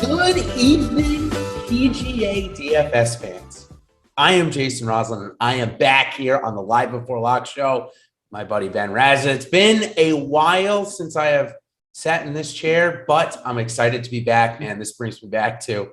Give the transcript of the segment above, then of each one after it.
Good evening, PGA DFS fans. I am Jason Rouslin, and I am back here on the Live Before Lock show. My buddy Ben Rasa. It's been a while since I have sat in this chair, but I'm excited to be back, man. This brings me back to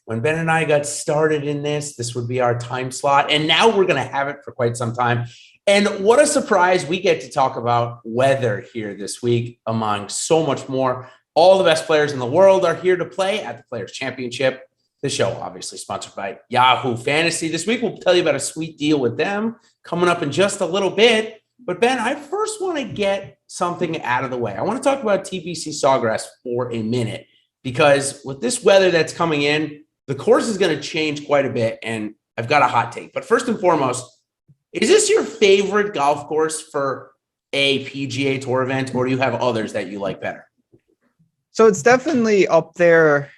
when Ben and I got started in this. This would be our time slot, and now we're going to have it for quite some time. And what a surprise, we get to talk about weather here this week, among so much more. All the best players in the world are here to play at the Players Championship. The show, obviously, sponsored by Yahoo Fantasy. This week, we'll tell you about a sweet deal with them coming up in just a little bit. But, Ben, I first want to get something out of the way. I want to talk about TPC Sawgrass for a minute, because with this weather that's coming in, the course is going to change quite a bit, and I've got a hot take. But first and foremost, is this your favorite golf course for a PGA Tour event, or do you have others that you like better? So it's definitely up there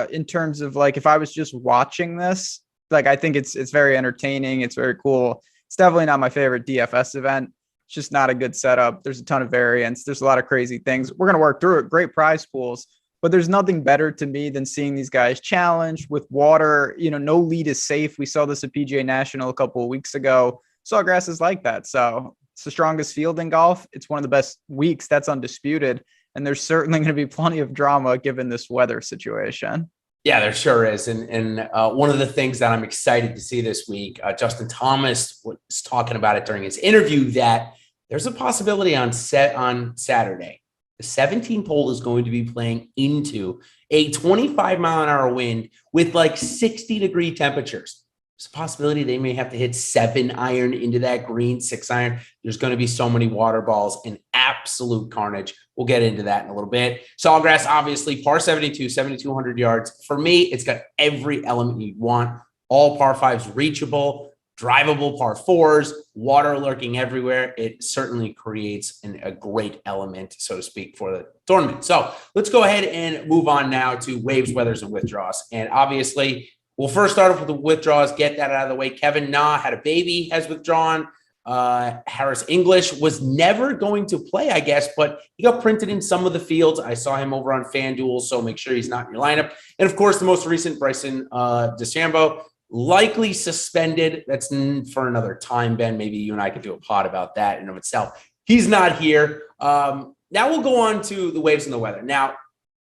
in terms of, like, if I was just watching this, like, I think it's very entertaining. It's very cool. It's definitely not my favorite DFS event. It's just not a good setup. There's a ton of variance. There's a lot of crazy things. We're going to work through it. Great prize pools, but there's nothing better to me than seeing these guys challenged with water. You know, no lead is safe. We saw this at PGA National a couple of weeks ago. Sawgrass is like that. So it's the strongest field in golf. It's one of the best weeks. That's undisputed. And there's certainly going to be plenty of drama given this weather situation. Yeah, there sure is. And one of the things that I'm excited to see this week, Justin Thomas was talking about it during his interview, that there's a possibility on Saturday. The 17th hole is going to be playing into a 25-mile-an-hour wind with like 60-degree temperatures. There's a possibility they may have to hit 7-iron into that green, 6-iron. There's going to be so many water balls and absolute carnage. We'll get into that in a little bit. Sawgrass, obviously, par 72, 7,200 yards. For me, it's got every element you'd want. All par fives reachable, drivable par fours, water lurking everywhere. It certainly creates a great element, so to speak, for the tournament. So let's go ahead and move on now to waves, weathers, and withdrawals. And obviously, we'll first start off with the withdrawals, get that out of the way. Kevin Na had a baby, has withdrawn. Harris English was never going to play, I guess, but he got printed in some of the fields. I saw him over on FanDuel, so make sure he's not in your lineup. And, of course, the most recent, Bryson DeChambeau, likely suspended. That's for another time, Ben. Maybe you and I could do a pod about that in of itself. He's not here. Now we'll go on to the waves and the weather. Now,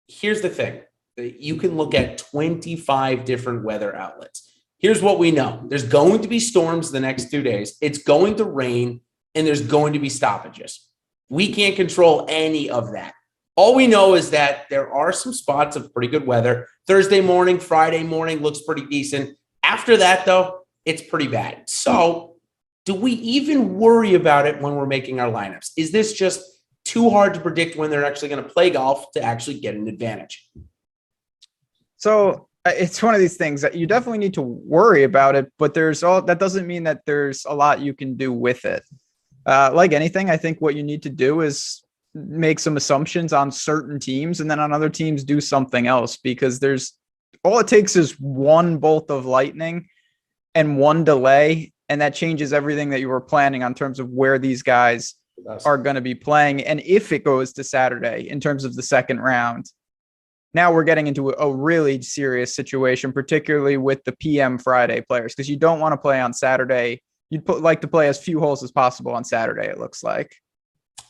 here's the thing. You can look at 25 different weather outlets. Here's what we know. There's going to be storms the next 2 days. It's going to rain, and there's going to be stoppages. We can't control any of that. All we know is that there are some spots of pretty good weather. Thursday morning, Friday morning looks pretty decent. After that, though, it's pretty bad. So do we even worry about it when we're making our lineups? Is this just too hard to predict when they're actually going to play golf to actually get an advantage? So it's one of these things that you definitely need to worry about it, but that doesn't mean that there's a lot you can do with it. Like anything, I think what you need to do is make some assumptions on certain teams, and then on other teams do something else, because all it takes is one bolt of lightning and one delay, and that changes everything that you were planning on terms of where these guys are going to be playing. And if it goes to Saturday in terms of the second round, now we're getting into a really serious situation, particularly with the PM Friday players, because you don't want to play on Saturday. You'd like to play as few holes as possible on Saturday, it looks like.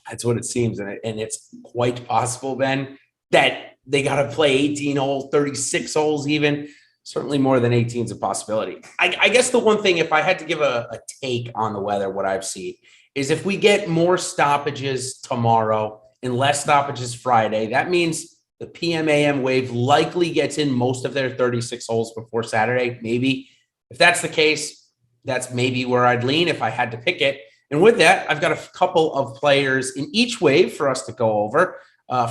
That's what it seems. And it's quite possible, Ben, that they got to play 18 holes, 36 holes even. Certainly more than 18 is a possibility. I guess the one thing, if I had to give a take on the weather, what I've seen is if we get more stoppages tomorrow and less stoppages Friday, that means the PM/AM wave likely gets in most of their 36 holes before Saturday, maybe. If that's the case, that's maybe where I'd lean if I had to pick it. And with that, I've got a couple of players in each wave for us to go over.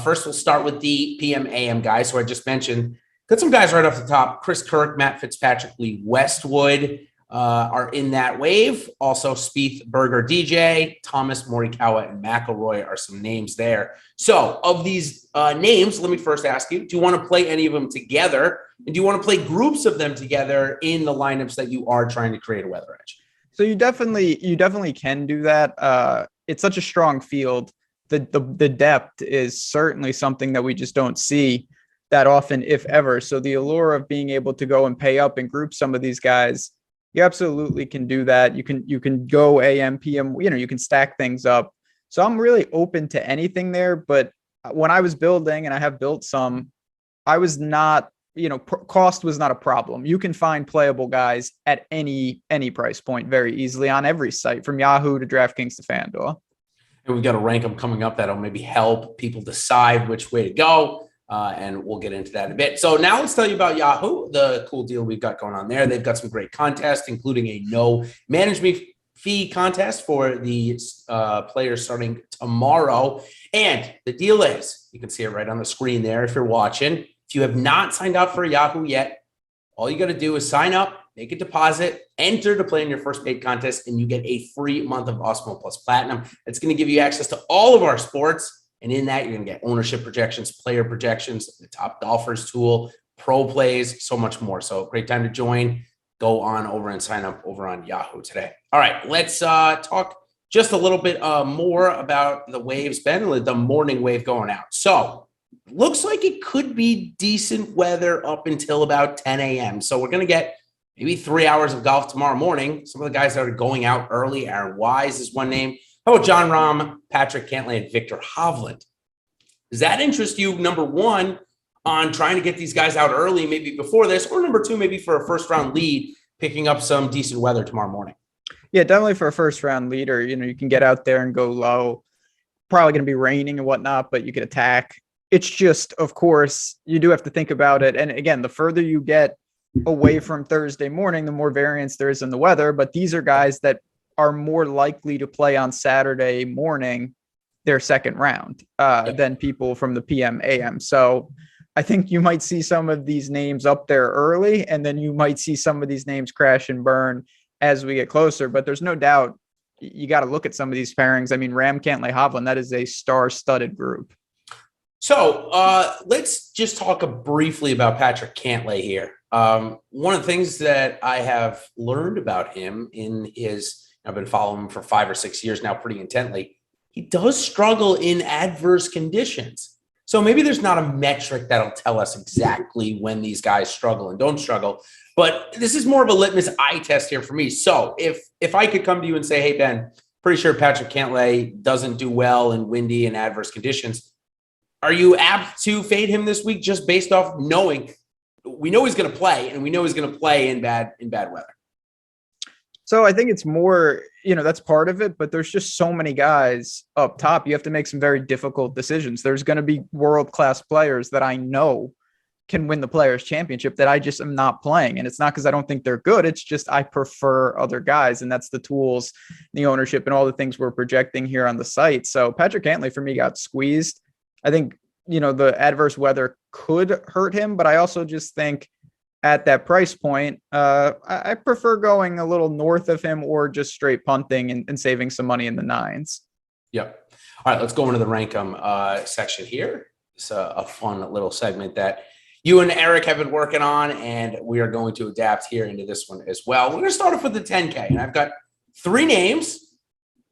First, we'll start with the PM/AM guys, who I just mentioned. Got some guys right off the top. Chris Kirk, Matt Fitzpatrick, Lee Westwood are in that wave. Also, Spieth, Berger, DJ, Thomas, Morikawa, and McIlroy are some names there. So of these names, let me first ask you, do you want to play any of them together? And do you want to play groups of them together in the lineups that you are trying to create a weather edge? So you definitely can do that. It's such a strong field. The depth is certainly something that we just don't see that often, if ever. So the allure of being able to go and pay up and group some of these guys, you absolutely can do that. You can go AM, PM, you can stack things up. So I'm really open to anything there. But when I was building, and I have built some, I was not, cost was not a problem. You can find playable guys at any price point very easily on every site, from Yahoo to DraftKings to FanDuel. And we've got a rank them coming up that'll maybe help people decide which way to go. And we'll get into that in a bit. So now let's tell you about Yahoo, the cool deal we've got going on there. They've got some great contests, including a no management fee contest for the players starting tomorrow. And the deal is, you can see it right on the screen there if you're watching. If you have not signed up for Yahoo yet, all you got to do is sign up, make a deposit, enter to play in your first paid contest, and you get a free month of Awesemo Plus Platinum. It's going to give you access to all of our sports. And in that, you're going to get ownership projections, player projections, the top golfers tool, pro plays, so much more. So great time to join. Go on over and sign up over on Yahoo today. All right, let's talk just a little bit more about the waves, Ben, the morning wave going out. So looks like it could be decent weather up until about 10 a.m. So we're going to get maybe 3 hours of golf tomorrow morning. Some of the guys that are going out early, Aaron Wise is one name. How about Jon Rahm, Patrick Cantlay, and Viktor Hovland? Does that interest you, number one, on trying to get these guys out early, maybe before this, or number two, maybe for a first-round lead, picking up some decent weather tomorrow morning? Yeah, definitely for a first-round leader. You can get out there and go low. Probably going to be raining and whatnot, but you can attack. It's just, of course, you do have to think about it. And again, the further you get away from Thursday morning, the more variance there is in the weather. But these are guys that are more likely to play on Saturday morning, their second round, than people from the PM AM. So I think you might see some of these names up there early, and then you might see some of these names crash and burn as we get closer. But there's no doubt you got to look at some of these pairings. I mean, Rahm, Cantlay, Hovland, that is a star-studded group. So let's just talk briefly about Patrick Cantlay here. One of the things that I have learned about him I've been following him for 5 or 6 years now pretty intently. He does struggle in adverse conditions. So maybe there's not a metric that'll tell us exactly when these guys struggle and don't struggle, but this is more of a litmus eye test here for me. So if I could come to you and say, hey, Ben, pretty sure Patrick Cantlay doesn't do well in windy and adverse conditions, are you apt to fade him this week just based off knowing we know he's going to play, and we know he's going to play in bad weather? So I think it's more, that's part of it, but there's just so many guys up top. You have to make some very difficult decisions. There's going to be world-class players that I know can win the Players' Championship that I just am not playing. And it's not because I don't think they're good. It's just I prefer other guys, and that's the tools, the ownership, and all the things we're projecting here on the site. So Patrick Cantlay for me got squeezed. I think, the adverse weather could hurt him, but I also just think at that price point, I prefer going a little north of him or just straight punting and saving some money in the nines. Yep. All right, let's go into the rank 'em section here. It's a fun little segment that you and Eric have been working on, and we are going to adapt here into this one as well. We're going to start off with the 10K, and I've got 3 names.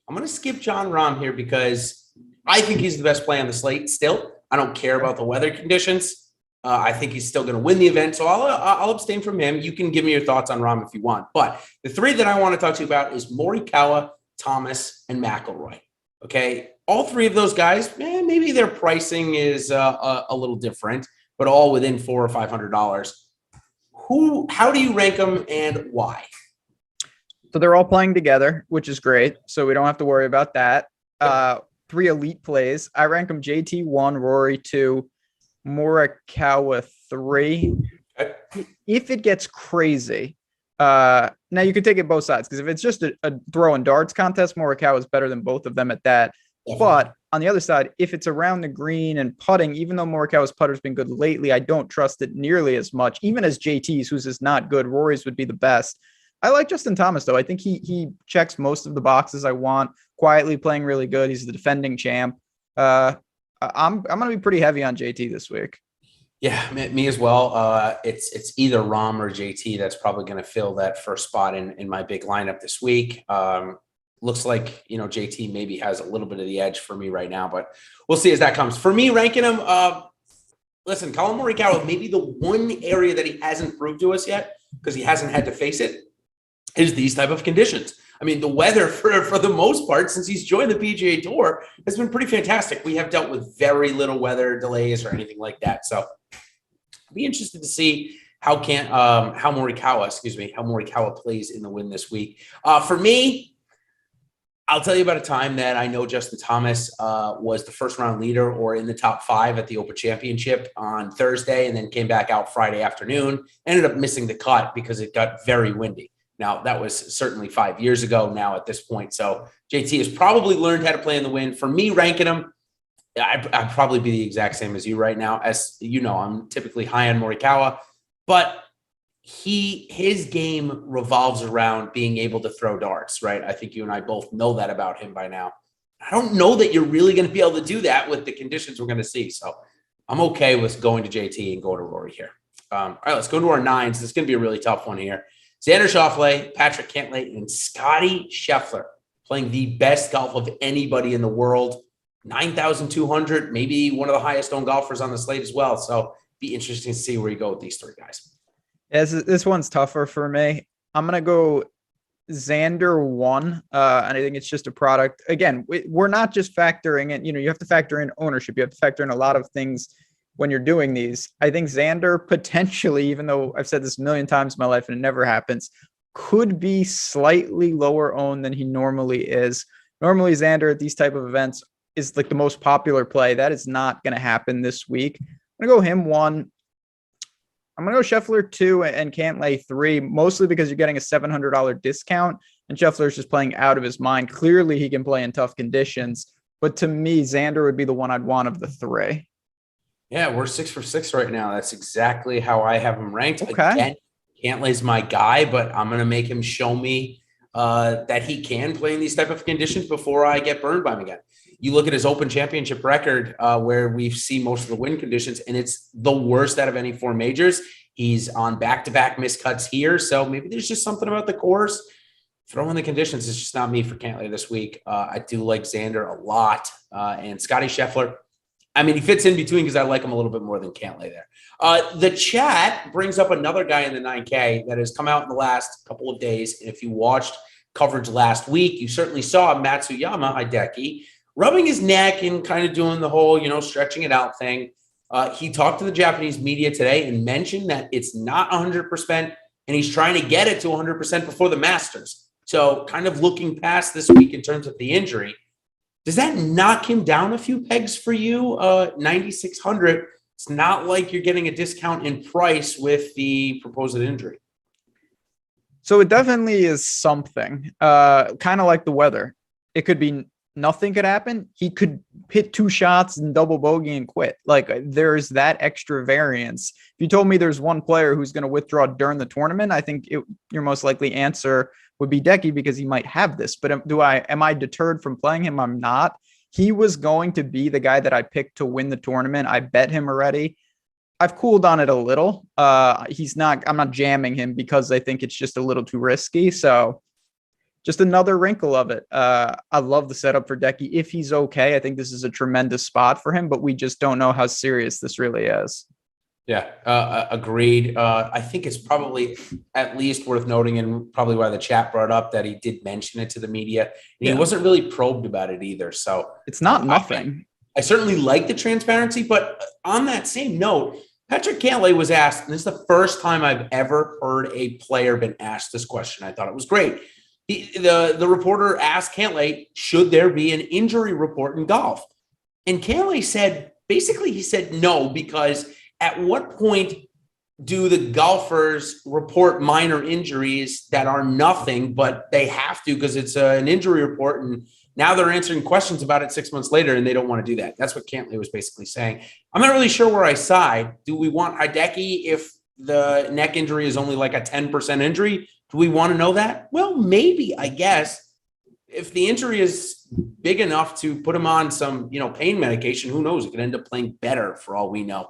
I'm going to skip Jon Rahm here because I think he's the best play on the slate still. I don't care about the weather conditions. I think he's still going to win the event, so I'll abstain from him. You can give me your thoughts on Rahm if you want. But the 3 that I want to talk to you about is Morikawa, Thomas, and McIlroy. Okay, all 3 of those guys, maybe their pricing is a little different, but all within $400 or $500. How do you rank them and why? So they're all playing together, which is great. So we don't have to worry about that. 3 elite plays. I rank them JT 1, Rory 2, Morikawa 3. If it gets crazy, now you could take it both sides, because if it's just a throw and darts contest, Morikawa is better than both of them at that. But on the other side, if it's around the green and putting, even though Morikawa's putter's been good lately, I don't trust it nearly as much. Even as JT's, who's is not good, Rory's would be the best. I like Justin Thomas, though. I think he checks most of the boxes I want. Quietly playing really good. He's the defending champ. I'm going to be pretty heavy on JT this week. Yeah, me as well. It's either Rahm or JT that's probably going to fill that first spot in my big lineup this week. Looks like, JT maybe has a little bit of the edge for me right now, but we'll see as that comes. For me, ranking him, listen, Colin Morikawa, maybe the one area that he hasn't proved to us yet, because he hasn't had to face it, is these type of conditions. I mean, the weather for the most part, since he's joined the PGA Tour, has been pretty fantastic. We have dealt with very little weather delays or anything like that. So I'd be interested to see how Morikawa plays in the win this week. For me, I'll tell you about a time that I know Justin Thomas was the first round leader or in the top 5 at the Open Championship on Thursday, and then came back out Friday afternoon, ended up missing the cut because it got very windy. Now, that was certainly 5 years ago now at this point. So JT has probably learned how to play in the wind. For me, ranking him, I'd probably be the exact same as you right now. As you know, I'm typically high on Morikawa, but his game revolves around being able to throw darts, right? I think you and I both know that about him by now. I don't know that you're really going to be able to do that with the conditions we're going to see. So I'm okay with going to JT and going to Rory here. All right, let's go to our 9s. This is going to be a really tough one here. Xander Schauffele, Patrick Cantlay, and Scotty Scheffler playing the best golf of anybody in the world. 9,200, maybe one of the highest owned golfers on the slate as well. So be interesting to see where you go with these 3 guys. Yeah, this one's tougher for me. I'm going to go Xander 1. And I think it's just a product. Again, we're not just factoring in, you have to factor in ownership. You have to factor in a lot of things when you're doing these. I think Xander potentially, even though I've said this a million times in my life and it never happens, could be slightly lower owned than he normally is. Normally, Xander at these type of events is like the most popular play. That is not going to happen this week. I'm going to go him 1. I'm going to go Scheffler 2 and Cantlay 3, mostly because you're getting a $700 discount, and Scheffler's just playing out of his mind. Clearly, he can play in tough conditions, but to me, Xander would be the one I'd want of the 3. Yeah, we're 6 for 6 right now. That's exactly how I have him ranked. Okay. Again, Cantlay's my guy, but I'm going to make him show me that he can play in these type of conditions before I get burned by him again. You look at his Open Championship record where we've seen most of the win conditions, and it's the worst out of any 4 majors. He's on back-to-back miscuts here, so maybe there's just something about the course. Throwing the conditions is just not me for Cantlay this week. I do like Xander a lot, and Scotty Scheffler. I mean, he fits in between because I like him a little bit more than Cantlay there. The chat brings up another guy in the 9K that has come out in the last couple of days, and if you watched coverage last week, you certainly saw Matsuyama Hideki rubbing his neck and kind of doing the whole, stretching it out thing. He talked to the Japanese media today and mentioned that it's not 100%, and he's trying to get it to 100% before the Masters. So kind of looking past this week in terms of the injury, does that knock him down a few pegs for you? 9,600. It's not like you're getting a discount in price with the proposed injury. So it definitely is something, kind of like the weather. It could be nothing could happen. He could hit 2 shots and double bogey and quit. Like, there's that extra variance. If you told me there's one player who's going to withdraw during the tournament, I think your most likely answer would be Decky, because he might have this. But am I deterred from playing him? I'm not. He was going to be the guy that I picked to win the tournament. I bet him already. I've cooled on it a little. I'm not jamming him because I think it's just a little too risky. So just another wrinkle of it. I love the setup for Decky. If he's okay, I think this is a tremendous spot for him, but we just don't know how serious this really is. Yeah, agreed. I think it's probably at least worth noting, and probably why the chat brought up, that he did mention it to the media. And he wasn't really probed about it either. So it's not nothing. I certainly like the transparency, but on that same note, Patrick Cantlay was asked, and this is the first time I've ever heard a player been asked this question. I thought it was great. The reporter asked Cantlay, should there be an injury report in golf? And Cantlay said, basically he said no, because at what point do the golfers report minor injuries that are nothing, but they have to because it's an injury report, and now they're answering questions about it 6 months later and they don't want to do that. That's what Cantlay was basically saying. I'm not really sure where I side. Do we want Hideki if the neck injury is only like a 10% injury? Do we want to know that? Well, maybe, I guess. If the injury is big enough to put him on some, pain medication, who knows? It could end up playing better for all we know.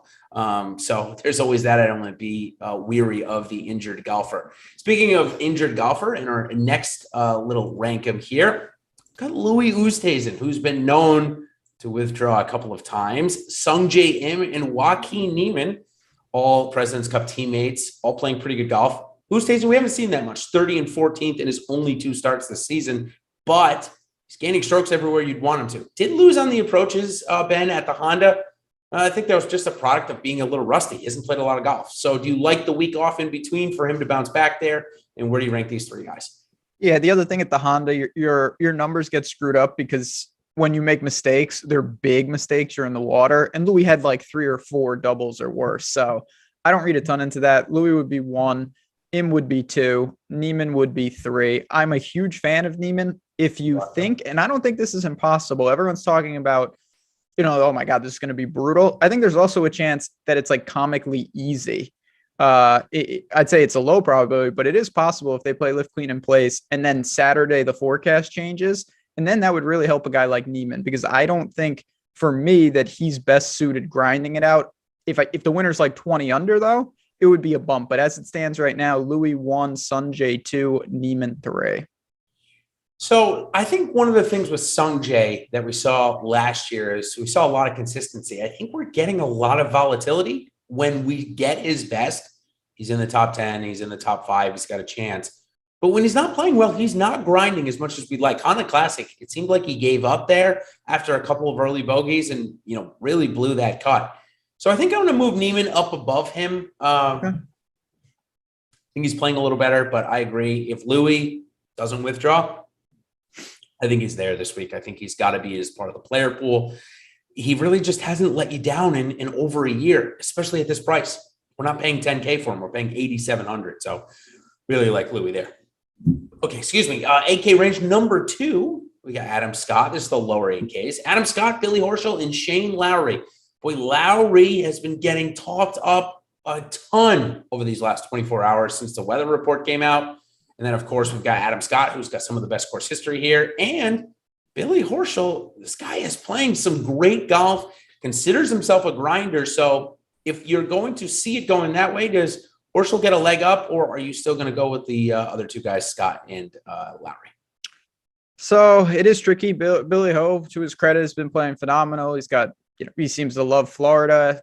So there's always that. I don't want to be weary of the injured golfer. Speaking of injured golfer, in our next little rank him here, got Louis Oosthuizen, who's been known to withdraw a couple of times. Sung J M and Joaquin Niemann, all President's Cup teammates, all playing pretty good golf. Lewis Tasman, we haven't seen that much. 30 and 14th in his only 2 starts this season, but he's gaining strokes everywhere you'd want him to. Did lose on the approaches, Ben, at the Honda. I think that was just a product of being a little rusty. He hasn't played a lot of golf. So do you like the week off in between for him to bounce back there? And where do you rank these 3 guys? Yeah, the other thing at the Honda, your numbers get screwed up because when you make mistakes, they're big mistakes. You're in the water. And Louis had like 3 or 4 doubles or worse. So I don't read a ton into that. Louis would be 1. Im would be 2. Niemann would be 3. I'm a huge fan of Niemann. If you think, and I don't think this is impossible, everyone's talking about, oh my God, this is going to be brutal. I think there's also a chance that it's like comically easy. I'd say it's a low probability, but it is possible if they play lift, clean, in place, and then Saturday the forecast changes. And then that would really help a guy like Niemann, because I don't think for me that he's best suited grinding it out. If the winner's like 20 under though, it would be a bump. But as it stands right now, Louis 1, Sung Jae 2, Niemann 3. So I think one of the things with Sung Jae that we saw last year is we saw a lot of consistency. I think we're getting a lot of volatility when we get his best. He's in the top 10. He's in the top 5. He's got a chance. But when he's not playing well, he's not grinding as much as we'd like. Honda Classic, it seemed like he gave up there after a couple of early bogeys and, really blew that cut. So I think I'm going to move Niemann up above him. I think he's playing a little better, but I agree. If Louis doesn't withdraw, I think he's there this week. I think he's got to be as part of the player pool. He really just hasn't let you down in over a year, especially at this price. We're not paying $10K for him. We're paying $8,700. So really like Louis there. Okay, excuse me. 8K range number 2, we got Adam Scott. This is the lower 8Ks. Adam Scott, Billy Horschel, and Shane Lowry. Boy, Lowry has been getting talked up a ton over these last 24 hours since the weather report came out. And then, of course, we've got Adam Scott, who's got some of the best course history here. And Billy Horschel, this guy is playing some great golf, considers himself a grinder. So if you're going to see it going that way, does Horschel get a leg up, or are you still going to go with the other 2 guys, Scott and Lowry? So it is tricky. Billy Ho, to his credit, has been playing phenomenal. He's got, he seems to love Florida.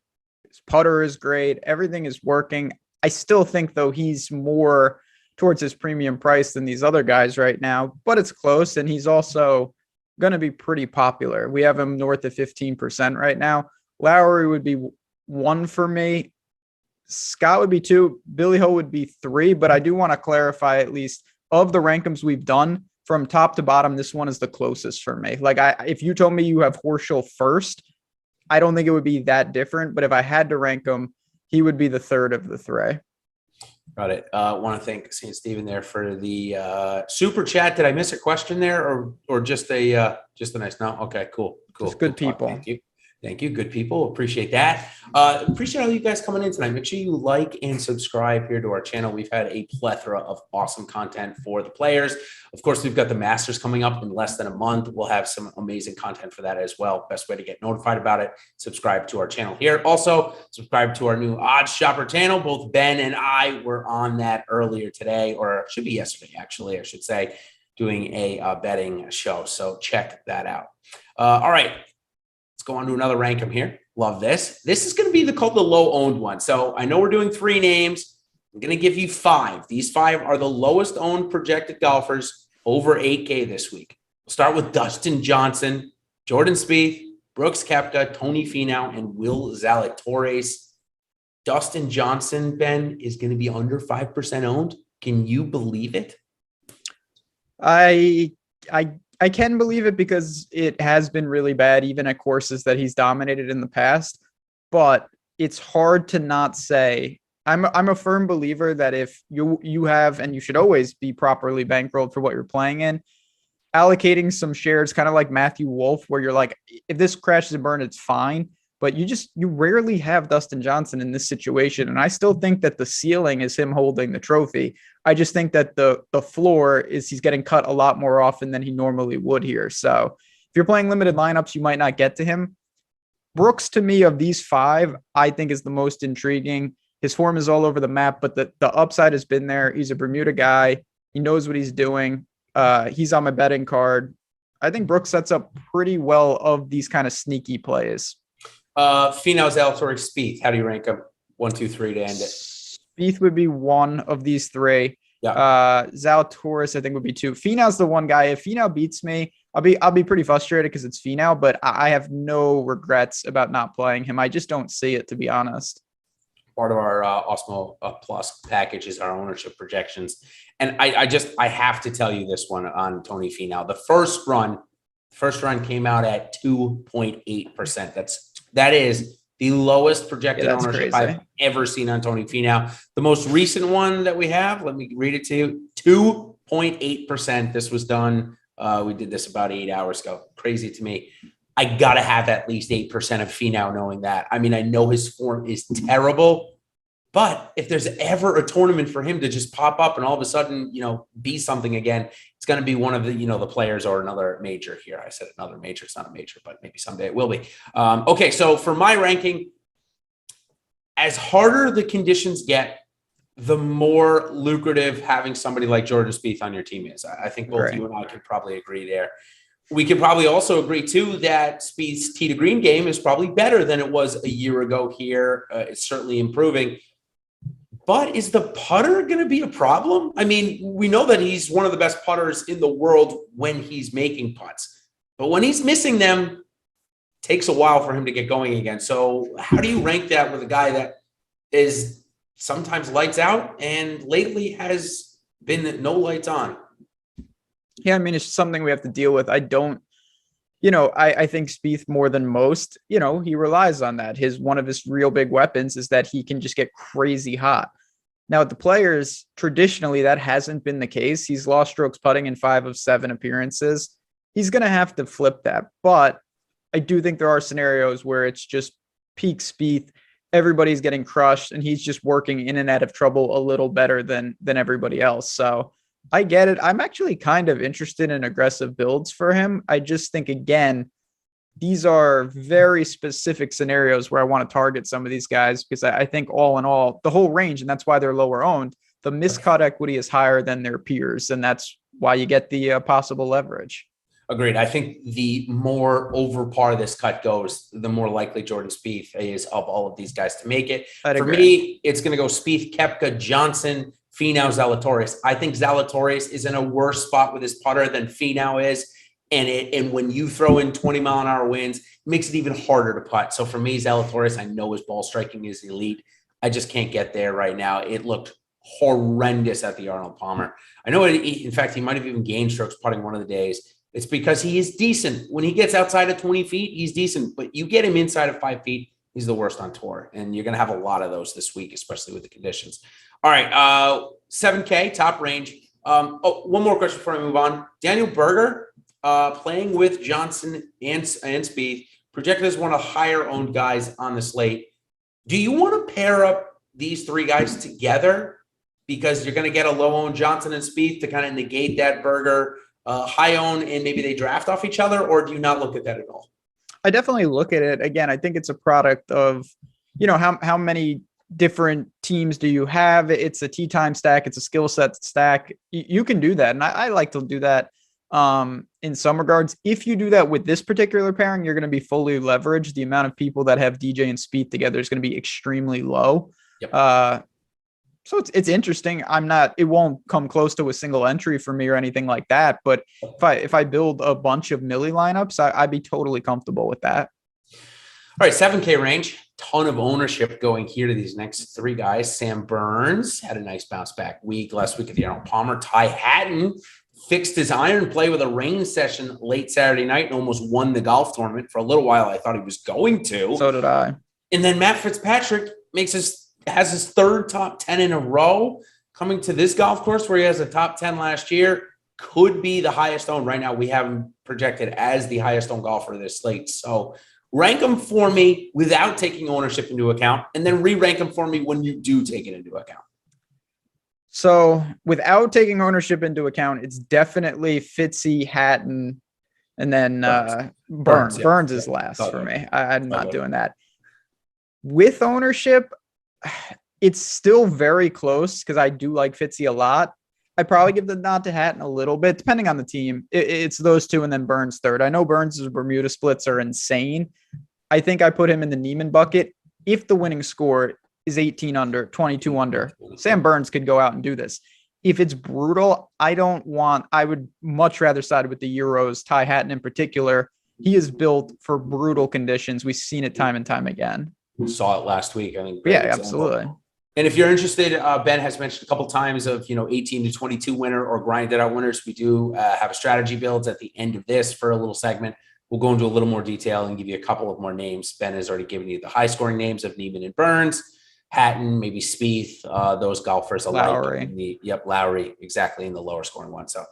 His putter is great. Everything is working. I still think, though, he's more towards his premium price than these other guys right now, but it's close. And he's also going to be pretty popular. We have him north of 15% right now. Lowry would be 1 for me. Scott would be 2. Billy Ho would be 3, but I do want to clarify, at least of the rankings we've done from top to bottom, this one is the closest for me. Like if you told me you have Horschel first, I don't think it would be that different, but if I had to rank him, he would be the 3rd of the 3. Got it. Want to thank St. Stephen there for the super chat. Did I miss a question there, or just a nice no? Okay, cool. Just good people. Thank you. Good people. Appreciate that. Appreciate all you guys coming in tonight. Make sure you like and subscribe here to our channel. We've had a plethora of awesome content for the players. Of course, we've got the Masters coming up in less than a month. We'll have some amazing content for that as well. Best way to get notified about it, subscribe to our channel here. Also, subscribe to our new Odds Shopper channel. Both Ben and I were on that earlier today, or it should be yesterday, actually, I should say, doing a betting show. So check that out. All right. Let's go on to another rankum here. Love this. This is going to be called the low owned one. So I know we're doing 3 names. I'm going to give you 5. These 5 are the lowest owned projected golfers over 8K this week. We'll start with Dustin Johnson, Jordan Spieth, Brooks Koepka, Tony Finau, and Will Zalatoris. Dustin Johnson, Ben, is going to be under 5% owned. Can you believe it? I can believe it because it has been really bad, even at courses that he's dominated in the past. But it's hard to not say. I'm a firm believer that if you have, and you should always be properly bankrolled for what you're playing in, allocating some shares, kind of like Matthew Wolff, where you're like, if this crashes and burns, it's fine. But you rarely have Dustin Johnson in this situation. And I still think that the ceiling is him holding the trophy. I just think that the floor is he's getting cut a lot more often than he normally would here. So if you're playing limited lineups, you might not get to him. Brooks, to me, of these 5, I think is the most intriguing. His form is all over the map, but the upside has been there. He's a Bermuda guy. He knows what he's doing. He's on my betting card. I think Brooks sets up pretty well of these kind of sneaky plays. Finau, Zalatoris, Spieth. How do you rank them? 1, 2, 3 to end it. Spieth would be one of these three. Yeah. Zalatoris, I think, would be two. Finau's the one guy. If Finau beats me, I'll be pretty frustrated because it's Finau, but I have no regrets about not playing him. I just don't see it, to be honest. Part of our Awesemo Plus package is our ownership projections. And I have to tell you this one on Tony Finau. The first run came out at 2.8%. That is the lowest projected ownership I've ever seen on Tony Finau. The most recent one that we have, let me read it to you, 2.8%. This was done. We did this about 8 hours ago. Crazy to me. I got to have at least 8% of Finau knowing that. I mean, I know his form is terrible, but if there's ever a tournament for him to just pop up and all of a sudden, be something again, it's going to be one of the, the players or another major here. I said another major. It's not a major, but maybe someday it will be. Okay. So for my ranking, as harder the conditions get, the more lucrative having somebody like Jordan Spieth on your team is. I think both you and I could probably agree there. We could probably also agree, too, that Spieth's tee to green game is probably better than it was a year ago here. It's certainly improving. But is the putter going to be a problem? I mean, we know that he's one of the best putters in the world when he's making putts. But when he's missing them, it takes a while for him to get going again. So how do you rank that with a guy that is sometimes lights out and lately has been no lights on? Yeah, I mean, it's something we have to deal with. I don't, I think Spieth more than most, he relies on that. One of his real big weapons is that he can just get crazy hot. Now, with the players, traditionally, that hasn't been the case. He's lost strokes putting in 5 of 7 appearances. He's going to have to flip that. But I do think there are scenarios where it's just peak Spieth. Everybody's getting crushed and he's just working in and out of trouble a little better than everybody else. So I get it. I'm actually kind of interested in aggressive builds for him. I just think, again, these are very specific scenarios where I want to target some of these guys because I think all in all, the whole range, and that's why they're lower owned, the miscut equity is higher than their peers. And that's why you get the possible leverage. Agreed. I think the more over par this cut goes, the more likely Jordan Spieth is of all of these guys to make it. For me, it's going to go Spieth, Koepka, Johnson, Finau, Zalatoris. I think Zalatoris is in a worse spot with his putter than Finau is. And when you throw in 20-mile-an-hour winds, it makes it even harder to putt. So for me, Zalatoris, I know his ball striking is elite. I just can't get there right now. It looked horrendous at the Arnold Palmer. I know, in fact, he might have even gained strokes putting one of the days. It's because he is decent. When he gets outside of 20 feet, he's decent. But you get him inside of 5 feet, he's the worst on tour. And you're going to have a lot of those this week, especially with the conditions. All right, 7K, top range. One more question before I move on. Daniel Berger, playing with Johnson and Spieth, projected as one of the higher-owned guys on the slate. Do you want to pair up these three guys together because you're going to get a low-owned Johnson and Spieth to kind of negate that Berger high-owned and maybe they draft off each other, or do you not look at that at all? I definitely look at it. Again, I think it's a product of, how many different teams do you have? It's a tee time stack. It's a skill set stack. You can do that. And I like to do that in some regards. If you do that with this particular pairing, you're going to be fully leveraged. The amount of people that have DJ and Spieth together is going to be extremely low. Yep. So it's interesting. It won't come close to a single entry for me or anything like that. But if I build a bunch of Millie lineups, I'd be totally comfortable with that. All right, 7K range, ton of ownership going here to these next three guys. Sam Burns had a nice bounce back week last week at the Arnold Palmer. Ty Hatton fixed his iron play with a rain session late Saturday night and almost won the golf tournament. For a little while, I thought he was going to. So did I. And then Matt Fitzpatrick has his third top 10 in a row coming to this golf course where he has a top 10 last year. Could be the highest owned. Right now, we have him projected as the highest owned golfer of this slate. So rank them for me without taking ownership into account, and then re-rank them for me when you do take it into account. So without taking ownership into account, it's definitely Fitzy, Hatton, and then Burns. Burns is last for me. I'm not doing that. With ownership, it's still very close because I do like Fitzy a lot. I probably give the nod to Hatton a little bit, depending on the team. It's those two and then Burns third. I know Burns' Bermuda splits are insane. I think I put him in the Neiman bucket. If the winning score is 18 under, 22 under, Sam Burns could go out and do this. If it's brutal, I would much rather side with the Euros, Ty Hatton in particular. He is built for brutal conditions. We've seen it time and time again. We saw it last week. I mean, yeah, absolutely. And if you're interested, Ben has mentioned a couple of times of, 18 to 22 winner or grinded out winners. We do have a strategy builds at the end of this for a little segment. We'll go into a little more detail and give you a couple of more names. Ben has already given you the high scoring names of Neiman and Burns, Hatton, maybe Spieth, those golfers alike. Lowry. Lowry, exactly, in the lower scoring one. So,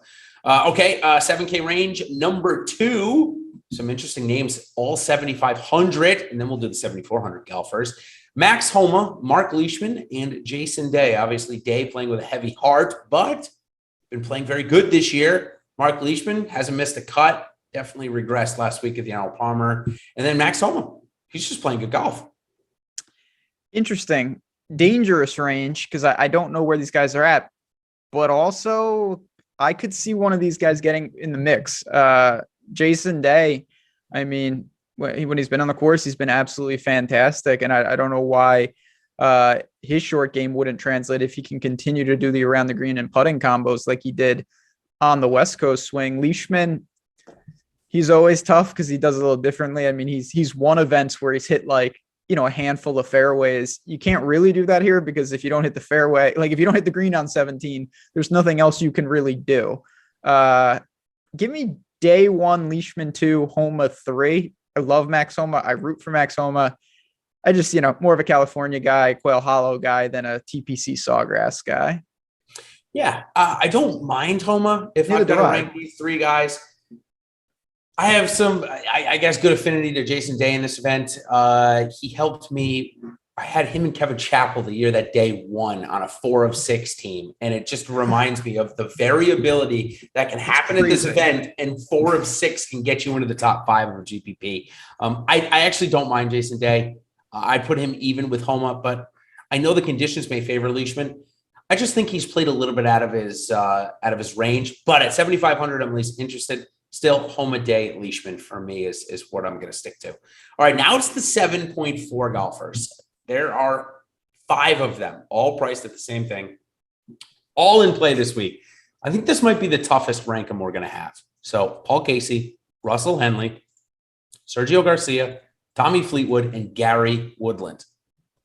okay, 7K range, number 2. Some interesting names, all 7,500, and then we'll do the 7,400 golfers. Max Homa, Mark Leishman, and Jason Day. Obviously, Day playing with a heavy heart, but been playing very good this year. Mark Leishman hasn't missed a cut. Definitely regressed last week at the Arnold Palmer. And then Max Homa, he's just playing good golf. Interesting. Dangerous range, because I don't know where these guys are at. But also, I could see one of these guys getting in the mix. Jason Day, I mean, when he's been on the course, he's been absolutely fantastic. And I don't know why his short game wouldn't translate if he can continue to do the around the green and putting combos like he did on the West Coast swing. Leishman, he's always tough because he does it a little differently. I mean, he's won events where he's hit like, a handful of fairways. You can't really do that here because if you don't hit the fairway, like if you don't hit the green on 17, there's nothing else you can really do. Give me Day 1, Leishman 2, Homa 3. I love Max Homa. I root for Max Homa. I just, more of a California guy, Quail Hollow guy than a TPC Sawgrass guy. Yeah, I don't mind Homa if I'm going to rank these 3 guys. I have some, I guess, good affinity to Jason Day in this event. He helped me. I had him and Kevin Chappell the year that Day won on a 4 of 6 team. And it just reminds me of the variability that can happen at this event. And 4 of 6 can get you into the top 5 of a GPP. I actually don't mind Jason Day. I put him even with Homa, but I know the conditions may favor Leishman. I just think he's played a little bit out of his range. But at 7,500, I'm at least interested. Still, Homa, Day, Leishman for me is what I'm going to stick to. All right, now it's the 7.4 golfers. There are 5 of them, all priced at the same thing, all in play this week. I think this might be the toughest ranking we're going to have. So Paul Casey, Russell Henley, Sergio Garcia, Tommy Fleetwood, and Gary Woodland.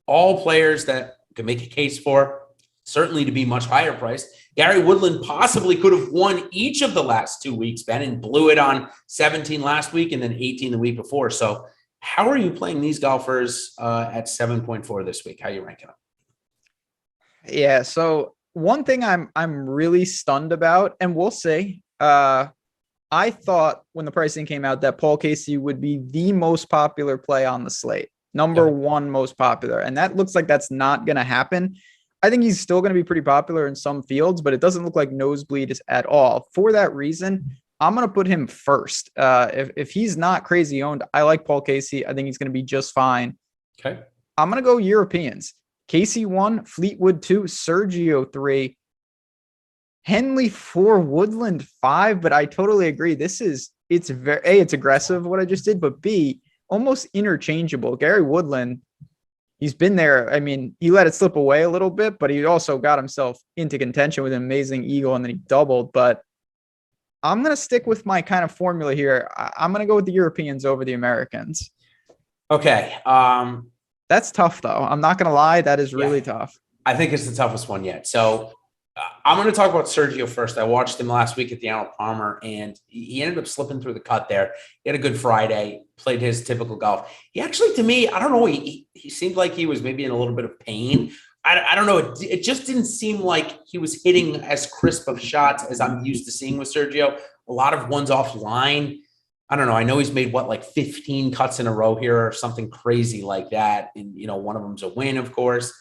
All players that can make a case for, certainly to be much higher priced. Gary Woodland possibly could have won each of the last 2 weeks, Ben, and blew it on 17 last week and then 18 the week before. So how are you playing these golfers at 7.4 this week? How are you ranking them? Yeah, so one thing I'm really stunned about, and we'll see. I thought when the pricing came out that Paul Casey would be the most popular play on the slate, number 1 most popular, and that looks like that's not going to happen. I think he's still going to be pretty popular in some fields, but it doesn't look like nosebleed is at all. For that reason, I'm going to put him first. If he's not crazy owned, I like Paul Casey. I think he's going to be just fine. Okay. I'm going to go Europeans. Casey 1, Fleetwood 2, Sergio 3, Henley 4, Woodland 5. But I totally agree. It's very, A, it's aggressive what I just did, but B, almost interchangeable. Gary Woodland, he's been there. I mean, he let it slip away a little bit, but he also got himself into contention with an amazing eagle and then he doubled. But I'm going to stick with my kind of formula here. I'm going to go with the Europeans over the Americans. Okay. That's tough, though. I'm not going to lie. That is really tough. I think it's the toughest one yet. So I'm going to talk about Sergio first. I watched him last week at the Arnold Palmer, and he ended up slipping through the cut there. He had a good Friday, played his typical golf. He actually, to me, I don't know, he seemed like he was maybe in a little bit of pain. I don't know. It just didn't seem like he was hitting as crisp of shots as I'm used to seeing with Sergio. A lot of ones offline. I don't know. I know he's made like 15 cuts in a row here or something crazy like that. And, one of them's a win, of course.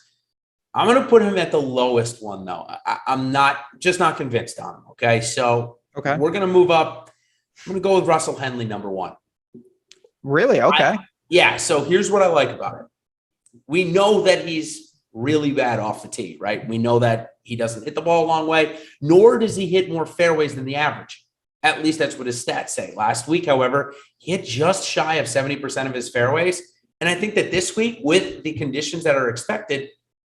I'm going to put him at the lowest one, though. I'm not convinced on him. Okay. So we're going to move up. I'm going to go with Russell Henley, number 1. Really? Okay. Yeah. So here's what I like about it. We know that he's really bad off the tee, right? We know that he doesn't hit the ball a long way, nor does he hit more fairways than the average. At least that's what his stats say. Last week, however, he hit just shy of 70% of his fairways. And I think that this week, with the conditions that are expected,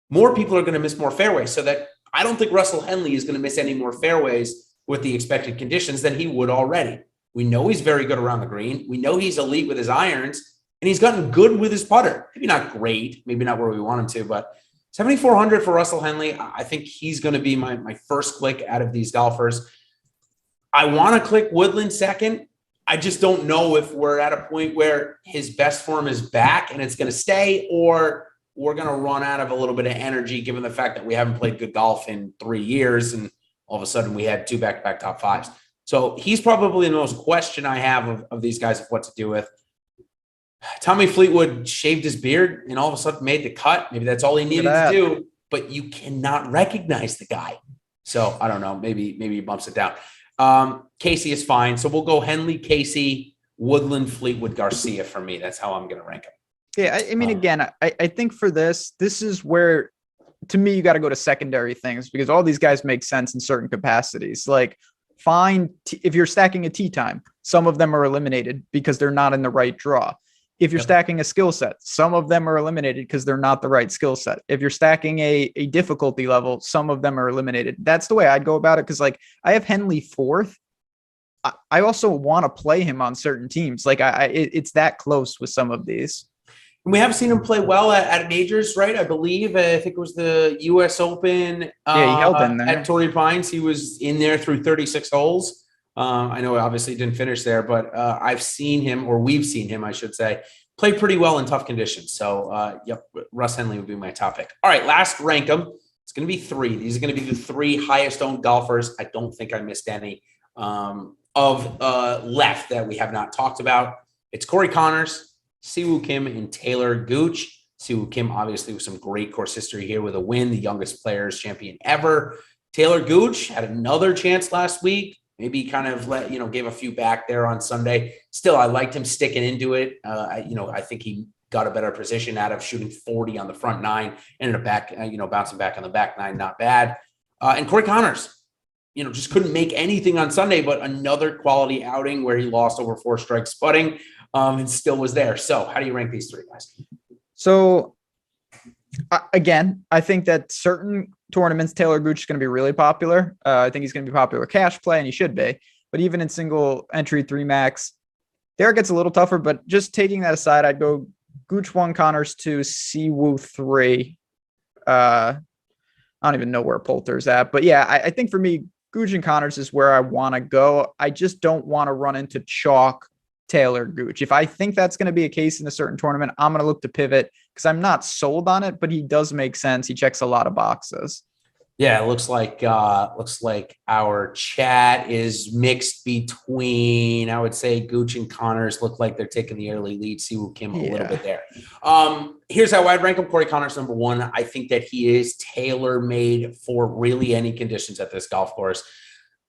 more people are going to miss more fairways. So that I don't think Russell Henley is going to miss any more fairways with the expected conditions than he would already. We know he's very good around the green. We know he's elite with his irons, and he's gotten good with his putter. Maybe not great, maybe not where we want him to, but 7,400 for Russell Henley. I think he's going to be my first click out of these golfers. I want to click Woodland second. I just don't know if we're at a point where his best form is back and it's going to stay, or we're going to run out of a little bit of energy given the fact that we haven't played good golf in 3 years and all of a sudden we had 2 back-to-back top fives. So he's probably the most question I have of these guys of what to do with. Tommy Fleetwood shaved his beard and all of a sudden made the cut. Maybe that's all he needed to do, but you cannot recognize the guy. So I don't know. Maybe he bumps it down. Casey is fine. So we'll go Henley, Casey, Woodland, Fleetwood, Garcia for me. That's how I'm going to rank him. Yeah. I mean, again, I think for this is where, to me, you got to go to secondary things because all these guys make sense in certain capacities. Like if you're stacking a tee time, some of them are eliminated because they're not in the right draw. If you're stacking a skill set, some of them are eliminated because they're not the right skill set. If you're stacking a difficulty level, some of them are eliminated. That's the way I'd go about it. Cause like I have Henley fourth. I also want to play him on certain teams. Like it's that close with some of these. And we have seen him play well at majors, right? I believe, I think it was the US Open. He held in there. At Torrey Pines. He was in there through 36 holes. I know obviously didn't finish there, but I've seen him, or we've seen him, I should say, play pretty well in tough conditions. So, Russ Henley would be my top pick. All right, last rank them. It's going to be 3. These are going to be the 3 highest owned golfers. I don't think I missed any of left that we have not talked about. It's Corey Connors, Siwoo Kim, and Taylor Gooch. Siwoo Kim, obviously, with some great course history here with a win, the youngest players champion ever. Taylor Gooch had another chance last week. Maybe kind of gave a few back there on Sunday. Still, I liked him sticking into it. I think he got a better position out of shooting 40 on the front 9, ended up back, bouncing back on the back 9, not bad. And Corey Connors, just couldn't make anything on Sunday, but another quality outing where he lost over 4 strikes putting and still was there. So how do you rank these 3 guys? So again, I think that certain tournaments, Taylor Gooch is going to be really popular. I think he's going to be popular cash play, and he should be. But even in single entry 3 max, there it gets a little tougher. But just taking that aside, I'd go Gooch 1, Connors 2, Siwoo 3. I don't even know where Poulter's at. But yeah, I think for me, Gooch and Connors is where I want to go. I just don't want to run into chalk Taylor Gooch. If I think that's going to be a case in a certain tournament, I'm going to look to pivot because I'm not sold on it, but he does make sense. He checks a lot of boxes. Yeah, it looks like our chat is mixed between, I would say, Gooch and Connors look like they're taking the early lead. Siwoo Kim a little bit there. Here's how I'd rank him. Corey Connors, number 1. I think that he is tailor-made for really any conditions at this golf course.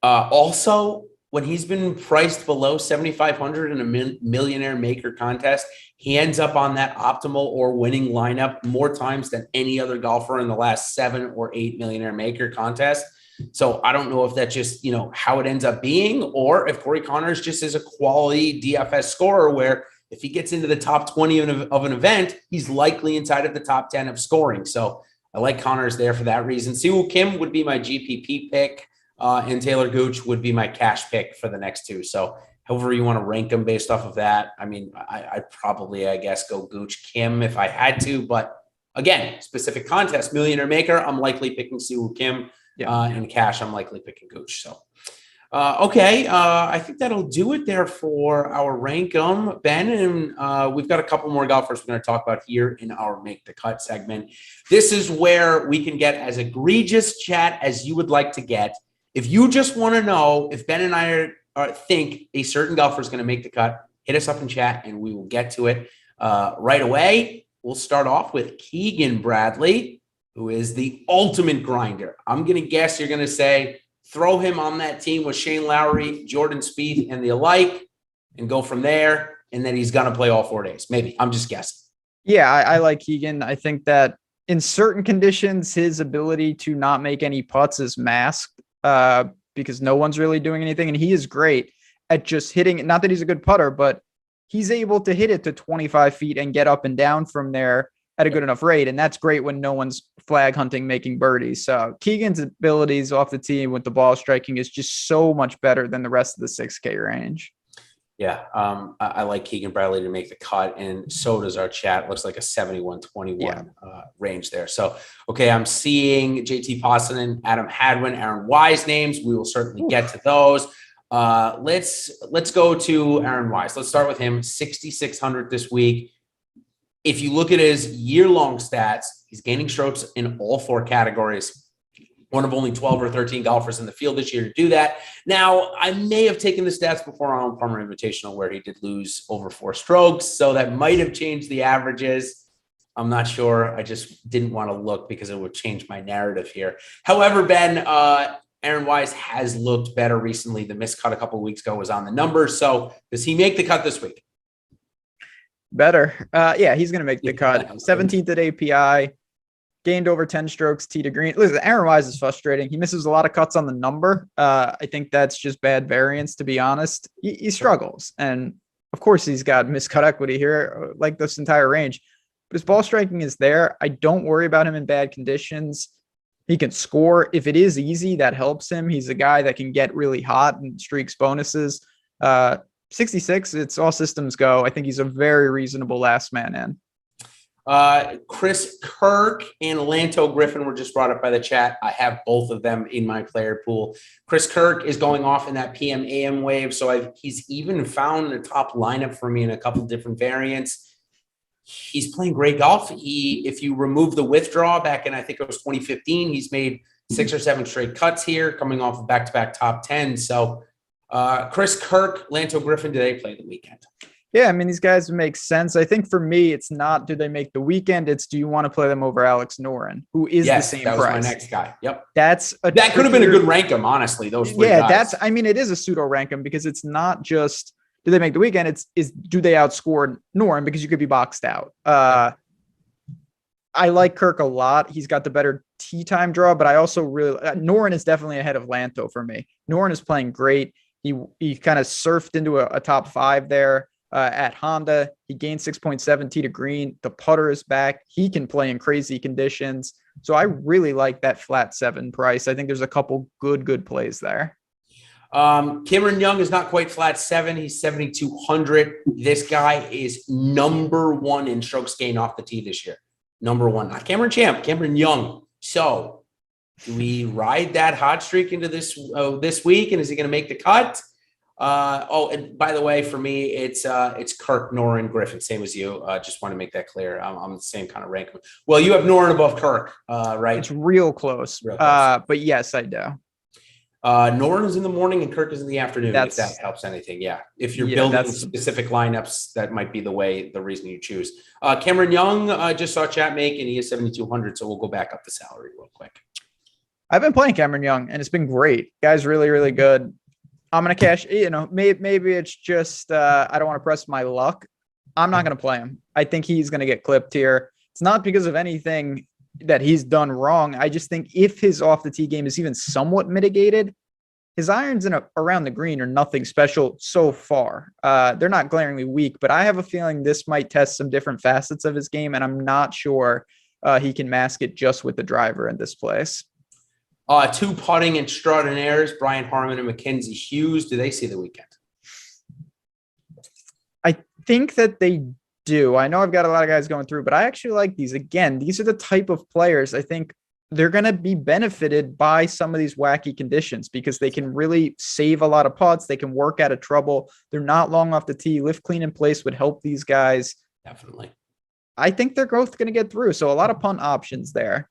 Also, when he's been priced below 7,500 in a millionaire maker contest, he ends up on that optimal or winning lineup more times than any other golfer in the last 7 or 8 millionaire maker contests. So I don't know if that's just, how it ends up being, or if Corey Connors just is a quality DFS scorer where if he gets into the top 20 of an event, he's likely inside of the top 10 of scoring. So I like Connors there for that reason. Siwoo Kim would be my GPP pick. And Taylor Gooch would be my cash pick for the next 2. So however you want to rank them based off of that. I mean, I'd probably, I guess, go Gooch Kim if I had to. But again, specific contest, millionaire maker, I'm likely picking Siwoo Kim. And cash, I'm likely picking Gooch. So, okay. I think that'll do it there for our rank 'em, Ben. And we've got a couple more golfers we're going to talk about here in our Make the Cut segment. This is where we can get as egregious chat as you would like to get. If you just want to know if Ben and I think a certain golfer is going to make the cut, hit us up in chat and we will get to it right away. We'll start off with Keegan Bradley, who is the ultimate grinder. I'm going to guess you're going to say throw him on that team with Shane Lowry, Jordan Spieth, and the alike, and go from there, and that he's going to play all 4 days. Maybe. I'm just guessing. Yeah, I like Keegan. I think that in certain conditions, his ability to not make any putts is masked because no one's really doing anything. And he is great at just hitting it. Not that he's a good putter, but he's able to hit it to 25 feet and get up and down from there at a good enough rate. And that's great when no one's flag hunting, making birdies. So Keegan's abilities off the tee with the ball striking is just so much better than the rest of the 6K range. Yeah, I like Keegan Bradley to make the cut, and so does our chat. Looks like a 71-21 range there. So, okay, I'm seeing JT Poston, Adam Hadwin, Aaron Wise names. We will certainly get to those. Let's go to Aaron Wise. Let's start with him. 6,600 this week. If you look at his year-long stats, he's gaining strokes in all 4 categories. One of only 12 or 13 golfers in the field this year to do that. Now, I may have taken the stats before on Palmer Invitational where he did lose over 4 strokes, so that might have changed the averages. I'm not sure. I just didn't want to look because it would change my narrative here. However, Ben, Aaron Wise has looked better recently. The missed cut a couple of weeks ago was on the numbers. So does he make the cut this week? Better. Yeah, he's going to make the cut. 17th at API. Gained over 10 strokes, tee to green. Listen, Aaron Wise is frustrating. He misses a lot of cuts on the number. I think that's just bad variance, to be honest. He struggles. And of course, he's got miscut equity here, like this entire range. But his ball striking is there. I don't worry about him in bad conditions. He can score. If it is easy, that helps him. He's a guy that can get really hot and streaks bonuses. 66, it's all systems go. I think he's a very reasonable last man in. Chris Kirk and Lanto Griffin were just brought up by the chat. I have both of them in my player pool. Chris Kirk is going off in that PM AM wave. So he's even found a top lineup for me in a couple different variants. He's playing great golf. If you remove the withdrawal back in, I think it was 2015, he's made 6 or 7 straight cuts here coming off of back-to-back top 10. So Chris Kirk, Lanto Griffin, do they play the weekend? Yeah, I mean, these guys make sense. I think for me, it's not do they make the weekend, it's do you want to play them over Alex Noren, who is the same price. That was my next guy. Yep. That could have been a good rank 'em, honestly, those 3 guys. It is a pseudo rank 'em because it's not just do they make the weekend, it's do they outscore Noren because you could be boxed out. I like Kirk a lot. He's got the better tee time draw, but I also really Noren is definitely ahead of Lanto for me. Noren is playing great. He kind of surfed into a top 5 there. At Honda, he gained 6.7 tee to green. The putter is back. He can play in crazy conditions. So I really like that flat 7 price. I think there's a couple good plays there. Cameron Young is not quite flat 7. He's 7,200. This guy is number 1 in strokes gained off the tee this year. Number 1, not Cameron Champ, Cameron Young. So do we ride that hot streak into this week? And is he going to make the cut? And by the way, for me, it's Kirk, Noren, Griffin, same as you. Just want to make that clear. I'm the same kind of rank. Well, you have Noren above Kirk, right? It's real close. But yes, I do. Noren is in the morning and Kirk is in the afternoon. If that helps anything, yeah. If you're building specific lineups, that might be the reason you choose. Cameron Young, just saw chat make, and he is 7,200. So we'll go back up the salary real quick. I've been playing Cameron Young, and it's been great. Guy's really, really good. I'm going to cash, maybe it's just, I don't want to press my luck. I'm not going to play him. I think he's going to get clipped here. It's not because of anything that he's done wrong. I just think if his off the tee game is even somewhat mitigated, his irons around the green are nothing special so far. They're not glaringly weak, but I have a feeling this might test some different facets of his game. And I'm not sure he can mask it just with the driver in this place. 2 putting extraordinaires, Brian Harman and Mackenzie Hughes. Do they see the weekend? I think that they do. I know I've got a lot of guys going through, but I actually like these. Again, these are the type of players I think they're going to be benefited by some of these wacky conditions because they can really save a lot of putts. They can work out of trouble. They're not long off the tee. Lift clean in place would help these guys. Definitely. I think they're both going to get through. So a lot of punt options there.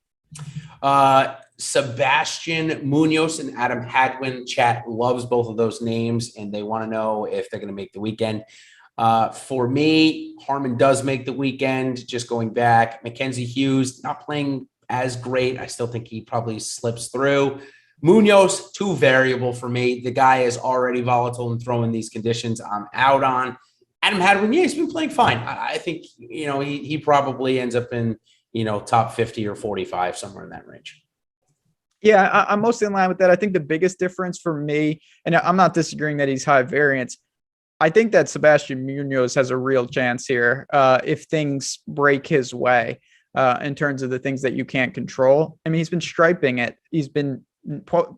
Sebastian Munoz and Adam Hadwin, chat loves both of those names, and they want to know if they're going to make the weekend. For me, Harman does make the weekend, just going back. Mackenzie Hughes, not playing as great. I still think he probably slips through. Munoz, too variable for me. The guy is already volatile and throwing these conditions I'm out on. Adam Hadwin, he's been playing fine. I think, he probably ends up in, top 50 or 45, somewhere in that range. Yeah, I'm mostly in line with that. I think the biggest difference for me, and I'm not disagreeing that he's high variance, I think that Sebastian Munoz has a real chance here if things break his way in terms of the things that you can't control. I mean, he's been striping it. He's been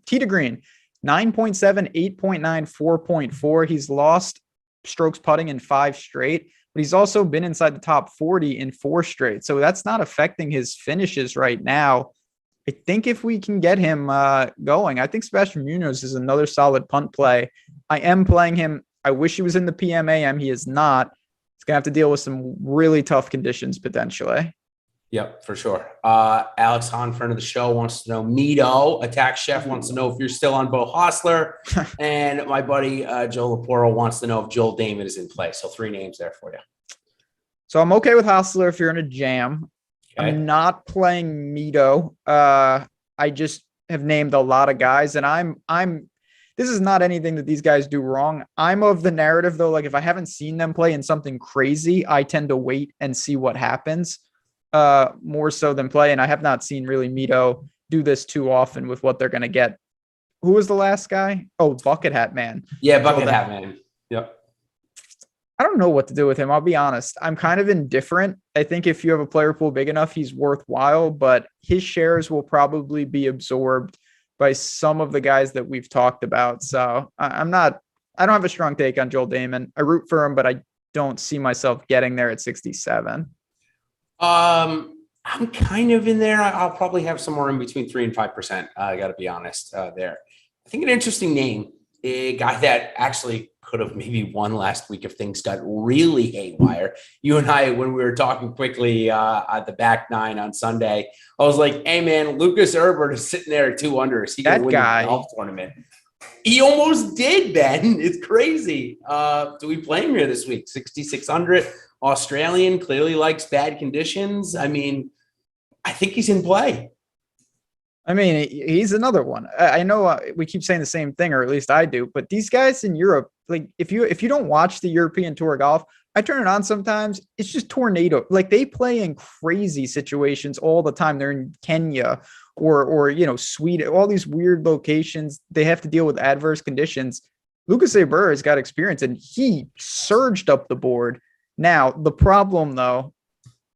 tee to green, 9.7, 8.9, 4.4. He's lost strokes putting in 5 straight, but he's also been inside the top 40 in 4 straight. So that's not affecting his finishes right now. I think if we can get him going, I think Sebastian Munoz is another solid punt play. I am playing him. I wish he was in the PMAM. He is not. He's going to have to deal with some really tough conditions potentially. Yep, for sure. Alex Hahn, friend of the show, wants to know Mito. Attack Chef wants to know if you're still on Bo Hostler. And my buddy Joe Laporo wants to know if Joel Damon is in play. So 3 names there for you. So I'm okay with Hostler if you're in a jam. Okay. I'm not playing Mito. I just have named a lot of guys, and I'm this is not anything that these guys do wrong. I'm of the narrative though, like if I haven't seen them play in something crazy, I tend to wait and see what happens more so than play. And I have not seen really Mito do this too often with what they're going to get. Who was the last guy? Oh, Bucket Hat Man. Yeah, Bucket Hat Man. Yep. I don't know what to do with him. I'll be honest. I'm kind of indifferent. I think if you have a player pool big enough, he's worthwhile, but his shares will probably be absorbed by some of the guys that we've talked about. So I don't have a strong take on Joel Damon. I root for him, but I don't see myself getting there at 67. I'm kind of in there. I'll probably have somewhere in between 3 and 5%. I got to be honest there. I think an interesting name, a guy that actually could have maybe won last week if things got really haywire. You and I, when we were talking quickly at the back 9 on Sunday, I was like, hey man, Lucas Herbert is sitting there at 2 under. Is he going to win the golf tournament? He almost did, Ben. It's crazy. Do we play him here this week? 6,600. Australian, clearly likes bad conditions. I mean, I think he's in play. I mean, he's another one. I know we keep saying the same thing, or at least I do, but these guys in Europe, like if you don't watch the European Tour golf, I turn it on sometimes. It's just tornado. Like they play in crazy situations all the time. They're in Kenya or Sweden, all these weird locations. They have to deal with adverse conditions. Lucas Herbert has got experience and he surged up the board. Now, the problem though,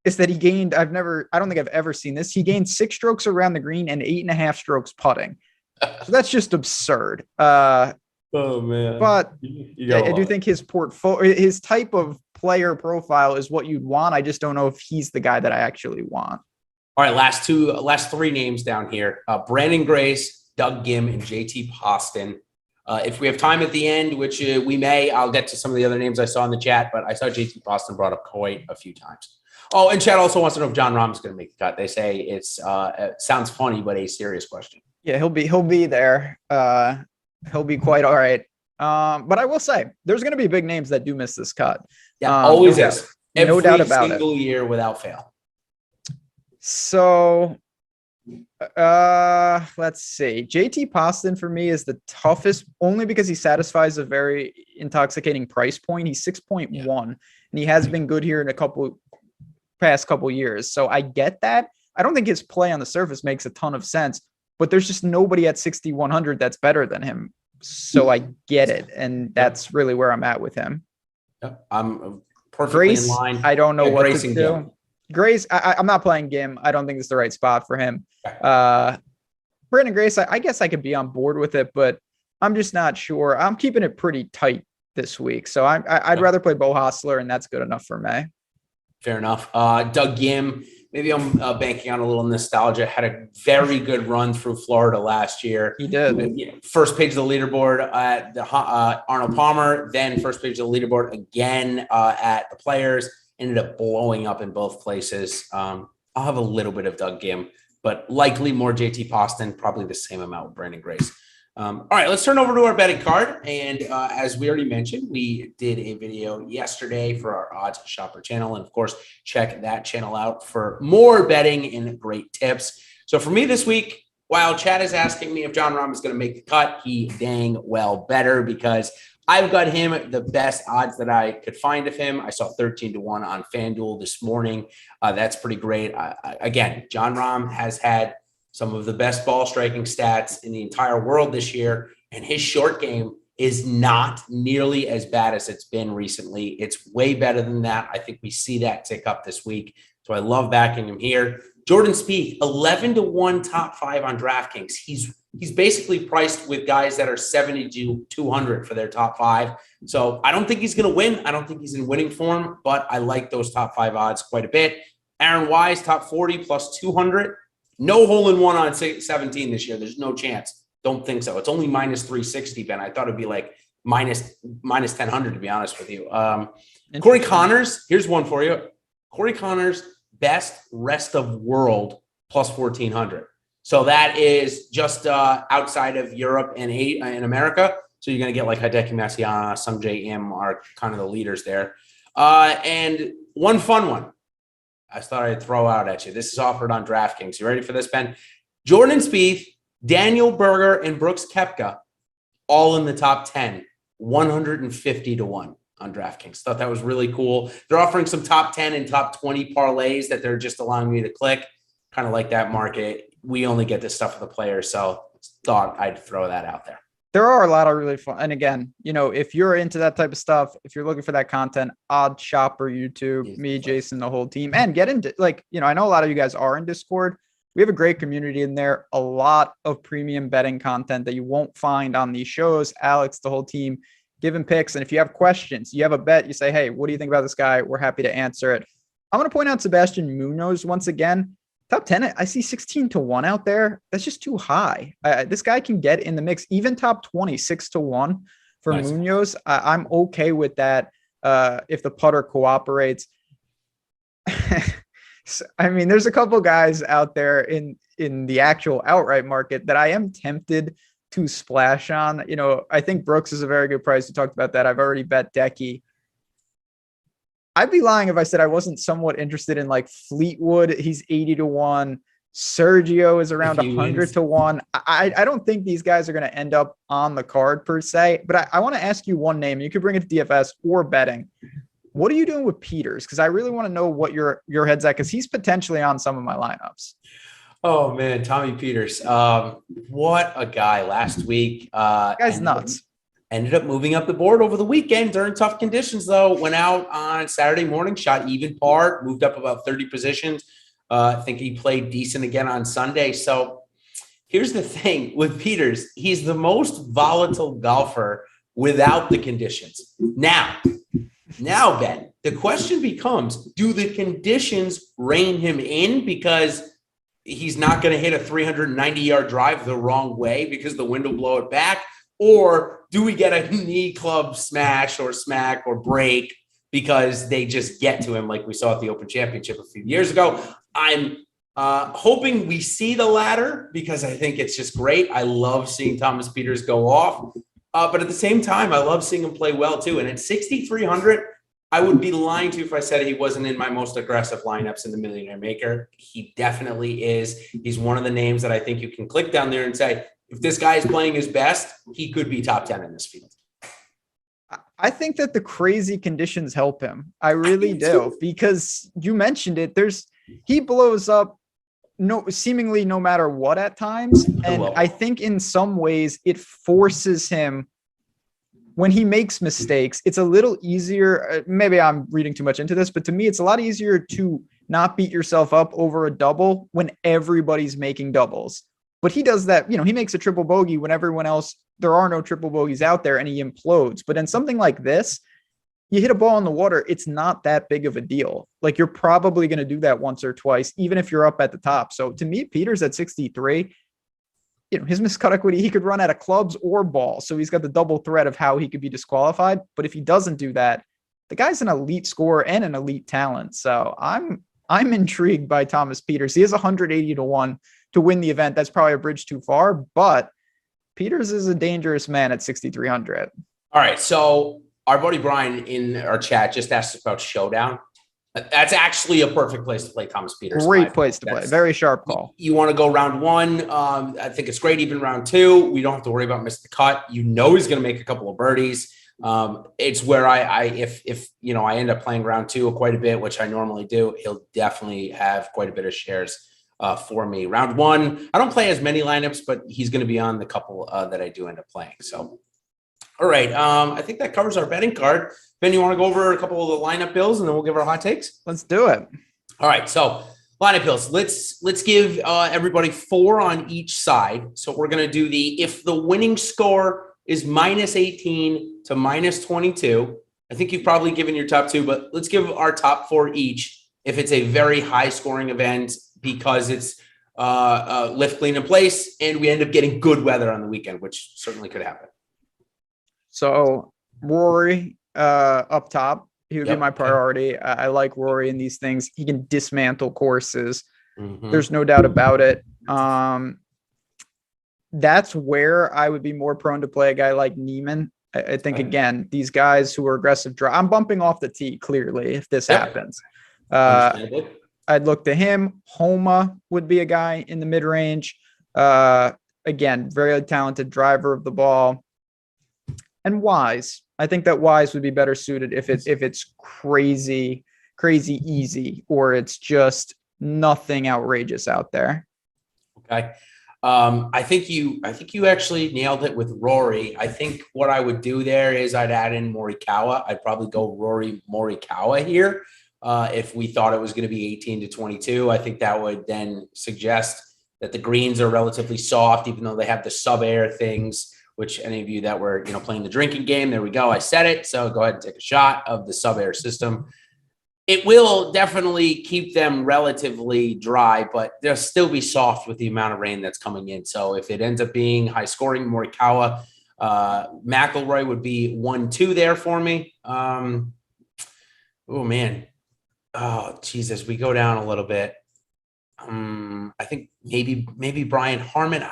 is that he gained, I don't think I've ever seen this. He gained 6 strokes around the green and 8.5 strokes putting. So that's just absurd. Oh man. But I do think his portfolio, his type of player profile is what you'd want. I just don't know if he's the guy that I actually want. All right. Last 3 names down here. Brandon Grace, Doug Gim, and JT Poston. If we have time at the end, which we may, I'll get to some of the other names I saw in the chat, but I saw JT Poston brought up quite a few times. Oh, and Chad also wants to know if John Rahm is going to make the cut. They say it sounds funny, but a serious question. Yeah, he'll be there. He'll be quite all right. But I will say there's going to be big names that do miss this cut. Yeah, always is. No doubt about it. Every single year without fail. So let's see. JT Poston for me is the toughest only because he satisfies a very intoxicating price point. He's 6.1 and he has been good here in past couple years. So I get that. I don't think his play on the surface makes a ton of sense, but there's just nobody at 6,100 that's better than him. So I get it. And that's really where I'm at with him. I'm perfectly in line. I don't know what to do. Grace, I'm not playing Gim. I don't think it's the right spot for him. Brandon Grace, I guess I could be on board with it, but I'm just not sure. I'm keeping it pretty tight this week. So I'd rather play Bo Hostler, and that's good enough for me. Fair enough. Doug Gim, maybe I'm banking on a little nostalgia. Had a very good run through Florida last year. He did. First page of the leaderboard at the Arnold Palmer, then first page of the leaderboard again at the Players. Ended up blowing up in both places. I'll have a little bit of Doug Gim, but likely more JT Poston, probably the same amount with Brandon Grace. All right, let's turn over to our betting card. And as we already mentioned, we did a video yesterday for our Odds Shopper channel. And of course, check that channel out for more betting and great tips. So for me this week, while Chad is asking me if John Rahm is going to make the cut, he dang well better because I've got him the best odds that I could find of him. I saw 13-1 on FanDuel this morning. That's pretty great. Again, Jon Rahm has had some of the best ball striking stats in the entire world this year, and his short game is not nearly as bad as it's been recently. It's way better than that. I think we see that tick up this week. So I love backing him here. Jordan Spieth, 11-1 top 5 on DraftKings. He's basically priced with guys that are 70-200 for their top 5. So I don't think he's going to win. I don't think he's in winning form, but I like those top 5 odds quite a bit. Aaron Wise, top 40 plus 200. No hole in one on 17 this year. There's no chance. Don't think so. It's only minus 360, Ben. I thought it'd be like minus 1,000, to be honest with you. Corey Connors, here's one for you. Corey Connors, best rest of world plus 1,400. So that is just outside of Europe and America. So you're going to get like Hideki Matsuyama, Sungjae Im are kind of the leaders there. And one fun one I thought I'd throw out at you. This is offered on DraftKings. You ready for this, Ben? Jordan Spieth, Daniel Berger, and Brooks Koepka, all in the top 10, 150-1 on DraftKings. Thought that was really cool. They're offering some top 10 and top 20 parlays that they're just allowing me to click. Kind of like that market. We only get this stuff for the players, so thought I'd throw that out there. There are a lot of really fun. And again, if you're into that type of stuff, if you're looking for that content, OddsChecker, YouTube, me, Jason, the whole team, and get into I know a lot of you guys are in Discord. We have a great community in there, a lot of premium betting content that you won't find on these shows. Alex, the whole team, giving picks. And if you have questions, you have a bet, you say, hey, what do you think about this guy? We're happy to answer it. I'm going to point out Sebastian Munoz once again. Top 10, I see 16-1 out there. That's just too high. This guy can get in the mix, even top 20, 6-1 for nice. Munoz. I'm okay with that if the putter cooperates. I mean, there's a couple guys out there in the actual outright market that I am tempted to splash on. I think Brooks is a very good price. We talked about that. I've already bet Decky. I'd be lying if I said I wasn't somewhat interested in like Fleetwood. He's 80-1. Sergio is around 100-1. I don't think these guys are going to end up on the card per se, but I want to ask you one name. You could bring it to DFS or betting. What are you doing with Peters? Because I really want to know what your head's at, because he's potentially on some of my lineups. Oh, man, Tommy Peters. What a guy last week. Guy's nuts. Ended up moving up the board over the weekend during tough conditions, though. Went out on Saturday morning, shot even par, moved up about 30 positions. I think he played decent again on Sunday. So here's the thing with Peters. He's the most volatile golfer without the conditions. Now, Ben, the question becomes, do the conditions rein him in because he's not going to hit a 390-yard drive the wrong way because the wind will blow it back? Or do we get a knee club smash or smack or break because they just get to him like we saw at the Open Championship a few years ago? I'm hoping we see the latter because I think it's just great. I love seeing Thomas Peters go off. But at the same time, I love seeing him play well too. And at 6,300, I would be lying to you if I said he wasn't in my most aggressive lineups in the Millionaire Maker. He definitely is. He's one of the names that I think you can click down there and say, if this guy is playing his best, he could be top 10 in this field. I think that the crazy conditions help him. I really do, because you mentioned it. He blows up seemingly no matter what at times. And I think in some ways it forces him, when he makes mistakes, it's a little easier. Maybe I'm reading too much into this, but to me, it's a lot easier to not beat yourself up over a double when everybody's making doubles. But he does that, he makes a triple bogey when everyone else, there are no triple bogeys out there, and he implodes. But in something like this, you hit a ball in the water, it's not that big of a deal. Like, you're probably going to do that once or twice, even if you're up at the top. So to me, Peters at 63, his miscut equity, he could run out of clubs or balls. So he's got the double threat of how he could be disqualified. But if he doesn't do that, the guy's an elite scorer and an elite talent. So I'm intrigued by Thomas Peters. He is 180-1 to win the event. That's probably a bridge too far, but Peters is a dangerous man at 6,300. All right. So our buddy Brian in our chat just asked about Showdown. That's actually a perfect place to play Thomas Peters. Great place to play. Very sharp call. You want to go round one. I think it's great. Even round two, we don't have to worry about missing the cut. He's going to make a couple of birdies. It's where if I end up playing round 2 quite a bit, which I normally do, he'll definitely have quite a bit of shares for me. Round 1, I don't play as many lineups, but he's going to be on the couple that I do end up playing. So, all right. I think that covers our betting card. Ben, you want to go over a couple of the lineup bills and then we'll give our hot takes? Let's do it. All right. So lineup bills. Let's give everybody 4 on each side. So we're going to do if the winning score is -18 to -22. I think you've probably given your top 2, but let's give our top 4 each if it's a very high scoring event because it's lift, clean, in place, and we end up getting good weather on the weekend, which certainly could happen. So Rory up top, he would be my priority. I like Rory in these things. He can dismantle courses. Mm-hmm. There's no doubt about it. That's where I would be more prone to play a guy like Neiman. I think, again, these guys who are aggressive I'm bumping off the tee, clearly, if this happens. I'd look to him. Homa would be a guy in the mid-range. Again, very talented driver of the ball. And Wise. I think that Wise would be better suited if it's crazy easy, or it's just nothing outrageous out there. Okay. I think you actually nailed it with Rory. I think what I would do there is I'd add in Morikawa. I'd probably go Rory Morikawa here. If we thought it was going to be 18 to 22, I think that would then suggest that the greens are relatively soft, even though they have the sub-air things, which any of you that were, playing the drinking game, there we go. I said it. So go ahead and take a shot of the sub-air system. It will definitely keep them relatively dry, but they'll still be soft with the amount of rain that's coming in. So if it ends up being high scoring, Morikawa, McIlroy would be 1-2 there for me. Oh man. Oh Jesus, we go down a little bit. I think maybe Brian Harman.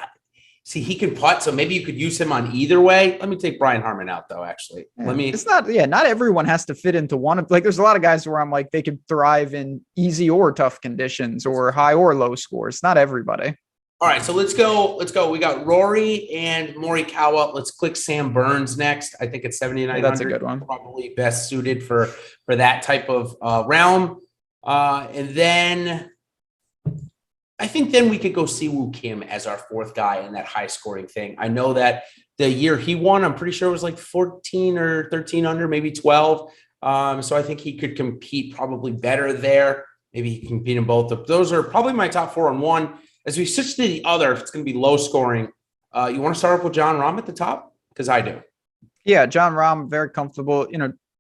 See, he can putt, so maybe you could use him on either way. Let me take Brian Harman out, though, actually. Not everyone has to fit into one. There's a lot of guys where I'm like, they could thrive in easy or tough conditions or high or low scores. Not everybody. All right, so let's go. We got Rory and Morikawa. Let's click Sam Burns next. I think it's 7,900. That's a good one. Probably best suited for that type of realm. And then I think then we could go Siwoo Kim as our 4th guy in that high scoring thing. I know that the year he won, I'm pretty sure it was like 14 or 13 under, maybe 12. So I think he could compete probably better there. Maybe he can compete in both. Those are probably my top 4 on one. As we switch to the other, if it's going to be low scoring, you want to start off with Jon Rahm at the top? Because I do. Yeah, Jon Rahm, very comfortable.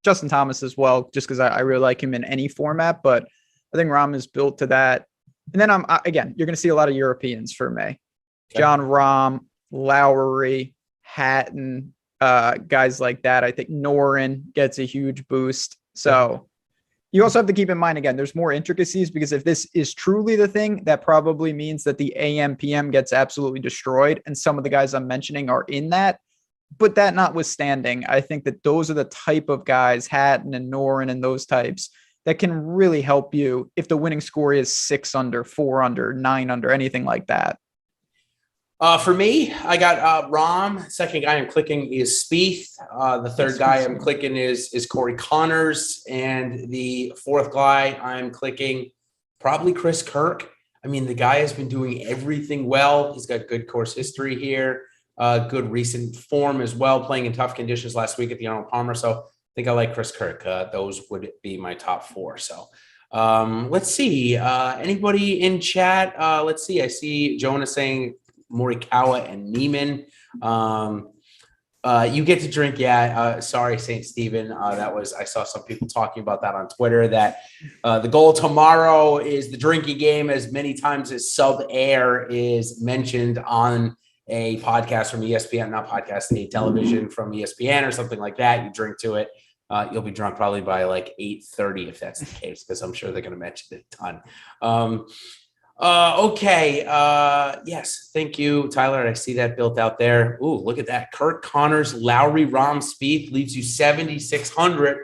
Justin Thomas as well, just because I really like him in any format. But I think Rahm is built to that. And then again, you're going to see a lot of Europeans for me. Okay. Jon Rahm, Lowry, Hatton, guys like that. I think Noren gets a huge boost. So you also have to keep in mind, again, there's more intricacies because if this is truly the thing, that probably means that the AM PM gets absolutely destroyed. And some of the guys I'm mentioning are in that. But that notwithstanding, I think that those are the type of guys, Hatton and Noren and those types, that can really help you if the winning score is 6 under, 4 under, 9 under, anything like that. For me, I got Rahm. Second guy I'm clicking is Spieth. The third guy I'm clicking is Corey Connors. And the 4th guy I'm clicking probably Chris Kirk. I mean, the guy has been doing everything well. He's got good course history here, good recent form as well, playing in tough conditions last week at the Arnold Palmer. So I think I like Chris Kirk. Those would be my top 4. So let's see. Anybody in chat? Let's see. I see Jonah saying Morikawa and Neiman. You get to drink. Yeah. Sorry, St. Stephen. I saw some people talking about that on Twitter, that the goal tomorrow is the drinking game as many times as sub air is mentioned on a podcast from ESPN, not podcast, a television from ESPN or something like that. You drink to it. You'll be drunk probably by like 8:30 if that's the case, because I'm sure they're going to mention it a ton. Okay. Yes. Thank you, Tyler. I see that built out there. Ooh, look at that. Kirk Connors, Lowry, Rahm, Spieth leaves you 7,600.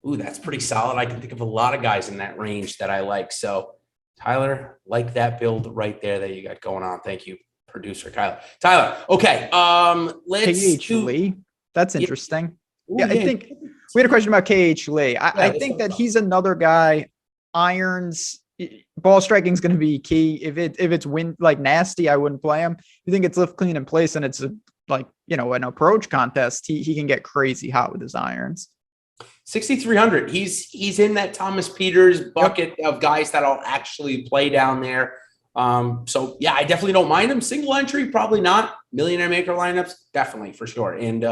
Ooh, that's pretty solid. I can think of a lot of guys in that range that I like. So Tyler, like that build right there that you got going on. Thank you, producer Tyler. Okay. Let's Lee. That's interesting. Yeah, I think we had a question about KH Lee. I think that he's another guy. Irons, ball striking is going to be key. If it's wind like nasty, I wouldn't play him. If you think it's lift, clean, in place, and it's an approach contest, he can get crazy hot with his irons. 6,300. He's in that Thomas Peters bucket of guys that'll actually play down there. So yeah, I definitely don't mind him. Single entry, probably not. Millionaire maker lineups, definitely for sure. And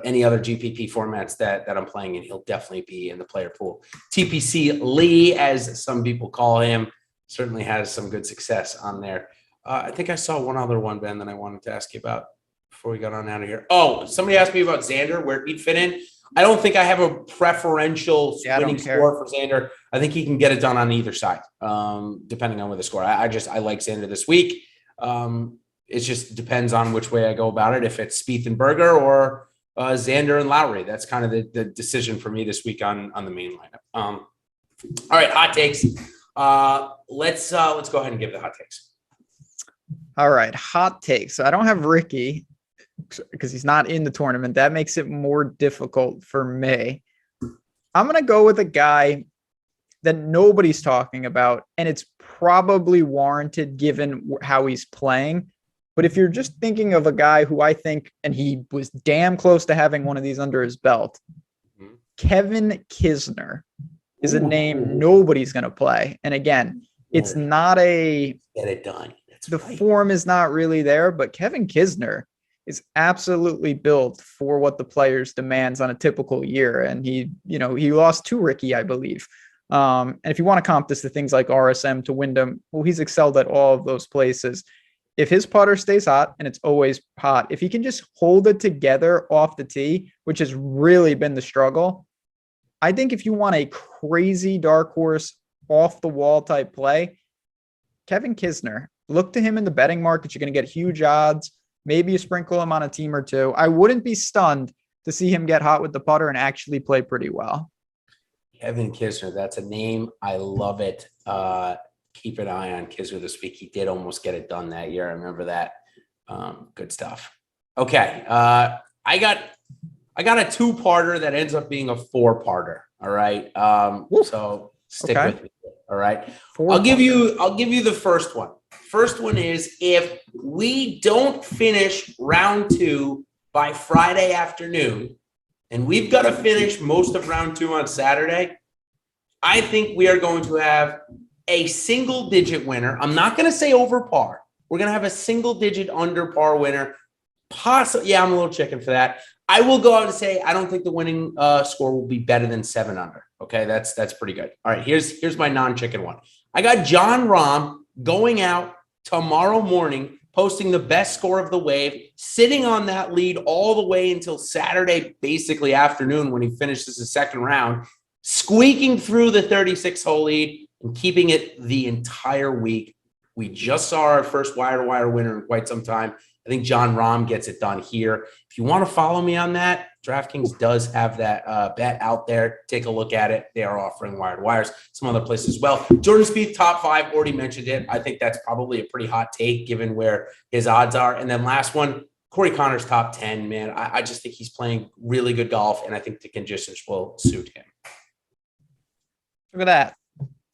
any other GPP formats that I'm playing in, he'll definitely be in the player pool. TPC Lee, as some people call him, certainly has some good success on there. I think I saw one other one, Ben, that I wanted to ask you about before we got on out of here. Oh, somebody asked me about Xander, where he'd fit in. I don't think I have a preferential winning score for Xander. I think he can get it done on either side, depending on where the score. I like Xander this week. It just depends on which way I go about it. If it's Spieth and Berger or Xander and Lowry, that's kind of the decision for me this week on the main lineup. All right, hot takes. Let's go ahead and give the hot takes. All right, hot takes. So I don't have Ricky because he's not in the tournament. That makes it more difficult for me. I'm going to go with a guy that nobody's talking about, and it's probably warranted given how he's playing. But if you're just thinking of a guy who I think, and he was damn close to having one of these under his belt, Kevin Kisner is a name nobody's going to play. And again, it's not a get it done. The form is not really there, but Kevin Kisner is absolutely built for what the players demands on a typical year. And he lost to Ricky, I believe. And if you want to comp this to things like RSM to Wyndham, well, he's excelled at all of those places. If his putter stays hot, and it's always hot, if he can just hold it together off the tee, which has really been the struggle, I think if you want a crazy dark horse off the wall type play, Kevin Kisner, look to him in the betting market. You're going to get huge odds. Maybe you sprinkle him on a team or two. I wouldn't be stunned to see him get hot with the putter and actually play pretty well. Kevin Kisner, that's a name. I love it. Keep an eye on Kisner this week. He did almost get it done that year. I remember that. Good stuff. Okay. I got a two-parter that ends up being a four-parter. All right. So stick with me. All right. I'll give you the first one. First one is, if we don't finish round 2 by Friday afternoon, and we've got to finish most of round 2 on Saturday, I think we are going to have a single-digit winner. I'm not going to say over par. We're going to have a single-digit under par winner. Possibly, yeah, I'm a little chicken for that. I will go out and say I don't think the winning score will be better than 7 under. Okay, that's pretty good. All right, here's my non-chicken one. I got Jon Rahm going out tomorrow morning, posting the best score of the wave, sitting on that lead all the way until Saturday, basically afternoon, when he finishes the second round, squeaking through the 36-hole lead and keeping it the entire week. We just saw our first wire-to-wire winner in quite some time. I think Jon Rahm gets it done here. If you want to follow me on that, DraftKings does have that bet out there. Take a look at it. They are offering wire to wires, some other places as well. Jordan Spieth, top 5, already mentioned it. I think that's probably a pretty hot take given where his odds are. And then last one, Corey Connors, top 10, man. I just think he's playing really good golf, and I think the conditions will suit him. Look at that.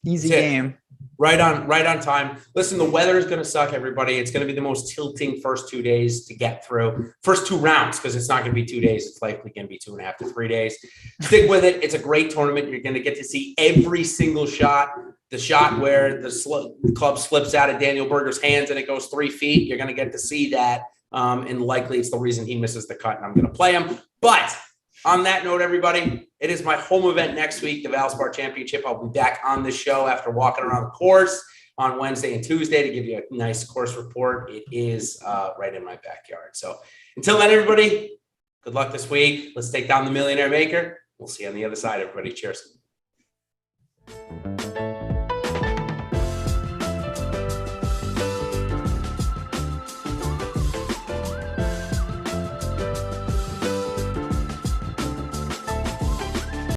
Easy game. Right on time. Listen, the weather is going to suck, everybody. It's going to be the most tilting first 2 days to get through. First 2 rounds, because it's not going to be 2 days. It's likely going to be 2.5 to 3 days. Stick with it. It's a great tournament. You're going to get to see every single shot. The shot where the club slips out of Daniel Berger's hands and it goes 3 feet. You're going to get to see that. And likely it's the reason he misses the cut, and I'm going to play him. But on that note, everybody, it is my home event next week, the Valspar Championship. I'll be back on the show after walking around the course on Wednesday and Tuesday to give you a nice course report. It is right in my backyard. So until then, everybody, good luck this week. Let's take down the Millionaire Maker. We'll see you on the other side, everybody. Cheers.